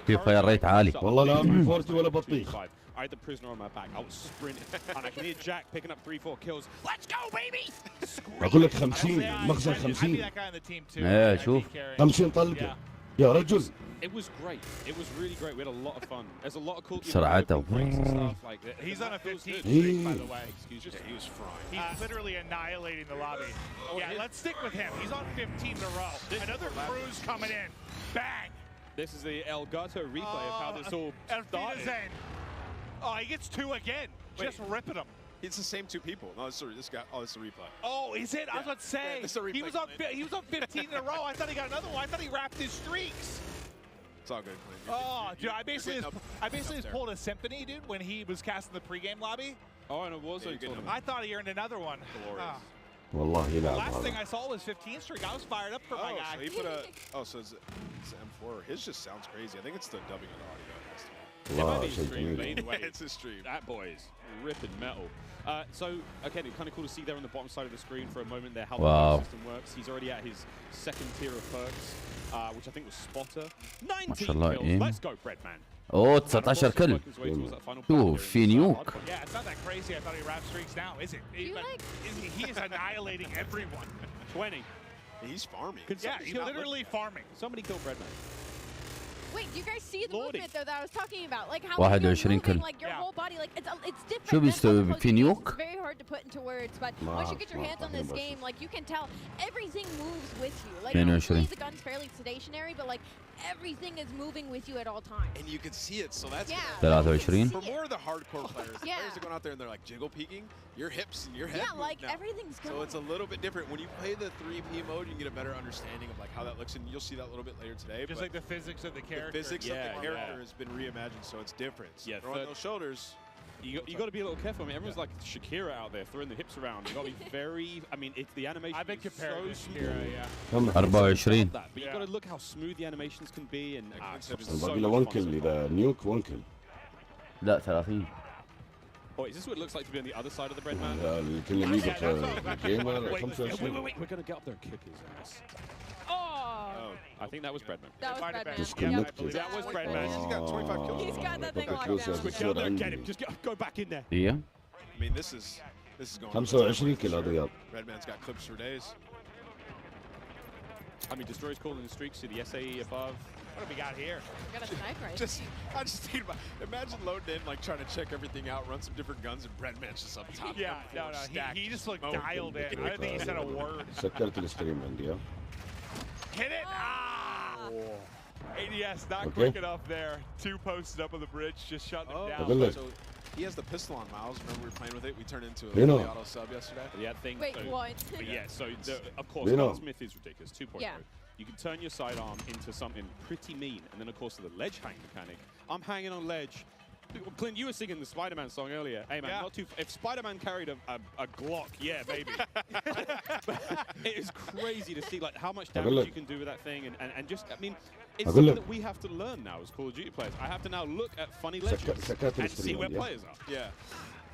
في فاير ريت عالي. والله لا من فورتي ولا بطيخ. I had the prisoner on my back. I was sprinting, and I can hear Jack picking up 3-4 kills. Let's go, baby! اقول لك 50 مخزن 50. ايه شوف 50 طلقه يا رجل. It was great. It was really great. We had a lot of fun. There's a lot of cool. سرعته. He's on a 15th streak, by the way. Excuse me. He was frying. He's literally annihilating the lobby. Yeah, let's stick with him. He's on 15 in a row. Another cruise coming in. Bang! This is the Elgato replay of how this all started. Oh, he gets 2 again. Just ripping them. It's the same 2 people. No, sorry, this guy. Oh, it's a replay. Oh, is it? I was about to say. He was on 15 in a row. I thought he got another one. I thought he wrapped his streaks. It's all good. Oh, dude, I basically just pulled a symphony, dude, when he was casting the pregame lobby. Oh, and it was. I thought he earned another one. والله The يلعب last thing هذا. I saw was 15th streak. I was fired up for my guy. So he put a. Oh, so it's M4. His just sounds crazy. I think it's the dubbing of the audio. والله شيء جميل. It's a stream. That boy is ripping metal. So, again, it's kind of cool to see there on the bottom side of the screen for a moment there how the perk system works. He's already at his 2nd tier of perks, which I think was Spotter. 19 kills. Let's go, Breadman. اوه 19 كل. شوف في نيوك. Yeah, it's not that crazy. I thought he wrapped streaks now, is it? He is annihilating everyone. 20. He's farming. Yeah, he's literally farming. Somebody kill Breadman. Wait, do you guys see the movement though that I was talking about? Like how 21 كل. like your whole body, like it's different. شو بيسوي في نيوك؟ It's very hard to put into words, but once you get your hands on this game, like you can tell everything moves with you. Like usually the gun's fairly stationary, but like everything is moving with you at all times. And you can see it, so that's 23. for more of the hardcore players. Players that go out there and they're like jiggle peeking, your hips and your head. Yeah, like everything's going. So it's a little bit different when you play the 3P mode. You get a better understanding of like how that looks, and you'll see that a little bit later today. Just like the physics of the character. The physics of the character has been reimagined, so it's different. So throwing those shoulders. You got to be a little careful. I mean, everyone's like Shakira out there throwing the hips around. You got to be very. I mean, it's the animation. I've been comparing so to Shakira, yeah. 24. But you got to look how smooth the animations can be, and باقي له 1 كل إذا نيوك 1 كل. لا 30. Oh, is this what it looks like to be on the other side of the Breadman? الكل اللي بالجيمر Wait, 25. we're gonna get up there and kick his ass. Oh, I think that was Breadman. that was Breadman. Disconnected. That was Breadman. He's got 25 kills. He's got that thing Quick locked down. Quick down there, get him. Just go back in there. Yeah. I mean, this is going. 25 كل هذا رياض. Redman's got clips for days. I mean, Destroy's calling the streaks to the SAE above. What have we got here? We got a sniper. I just think about. Imagine loading in, like trying to check everything out, run some different guns, and Breadman's just up top. Yeah, no, he just looked dialed in. I don't think he said a word. سكرت الستريم عندي. Hit it! Ah! ADS not quick enough there. 2 posted up on the bridge, just shutting him down. So he has the pistol on Miles. Remember we were playing with it? We turned into a Lino. auto sub yesterday. Yeah, thing. Wait, what? But yeah, so of course, Lino. Gunsmith is ridiculous. 2.0. Yeah. You can turn your sidearm into something pretty mean, and then of course the ledge hang mechanic. I'm hanging on ledge. Clint, you were singing the Spider-Man song earlier. Hey man, not too. If Spider-Man carried a Glock, yeah, baby. It is crazy to see like how much damage you can do with that thing, and just I mean, it's something that we have to learn now as Call of Duty players. I have to now look at funny ledges and see where players are. Yeah.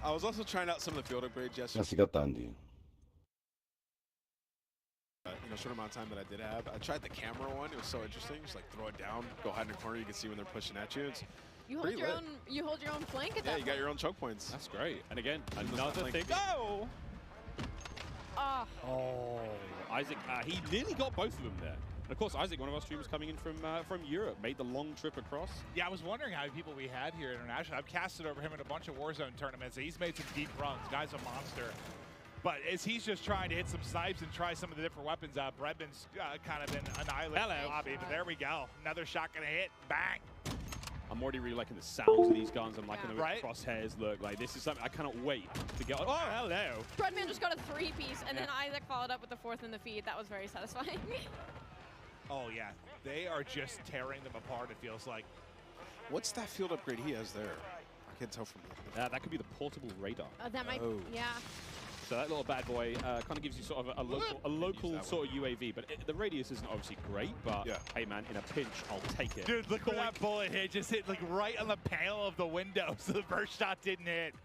I was also trying out some of the field upgrades yesterday. ناس قطع عندي. You know, short amount of time that I did have. I tried the camera one. It was so interesting. Just like throw it down, go hide in a corner. You can see when they're pushing at you. It's You hold your own. You hold your own flank at that. Yeah, you got your own choke points. That's great. And again, another thing. Oh! Oh, Isaac. He nearly got both of them there. And of course, Isaac, one of our streamers coming in from Europe, made the long trip across. Yeah, I was wondering how many people we had here internationally. I've casted over him in a bunch of Warzone tournaments. He's made some deep runs. Guy's a monster. But as he's just trying to hit some snipes and try some of the different weapons, Breadman's kind of been annihilated in the lobby. But there we go. Another shot gonna hit. Bang. I'm already really liking the sounds of these guns. I'm liking the way crosshairs look. Like this is something I cannot wait to get. Oh, hello. Breadman just got a 3-piece, and then Isaac followed up with the 4th in the feed. That was very satisfying. Oh yeah, they are just tearing them apart. It feels like. What's that field upgrade he has there? I can't tell from that. That could be the portable radar. That might. Yeah. So that little bad boy kind of gives you sort of a local sort of UAV, but the radius isn't obviously great, but hey man, in a pinch, I'll take it. Dude, look where that bullet hit, just hit like right on the panel of the window, so the first shot didn't hit.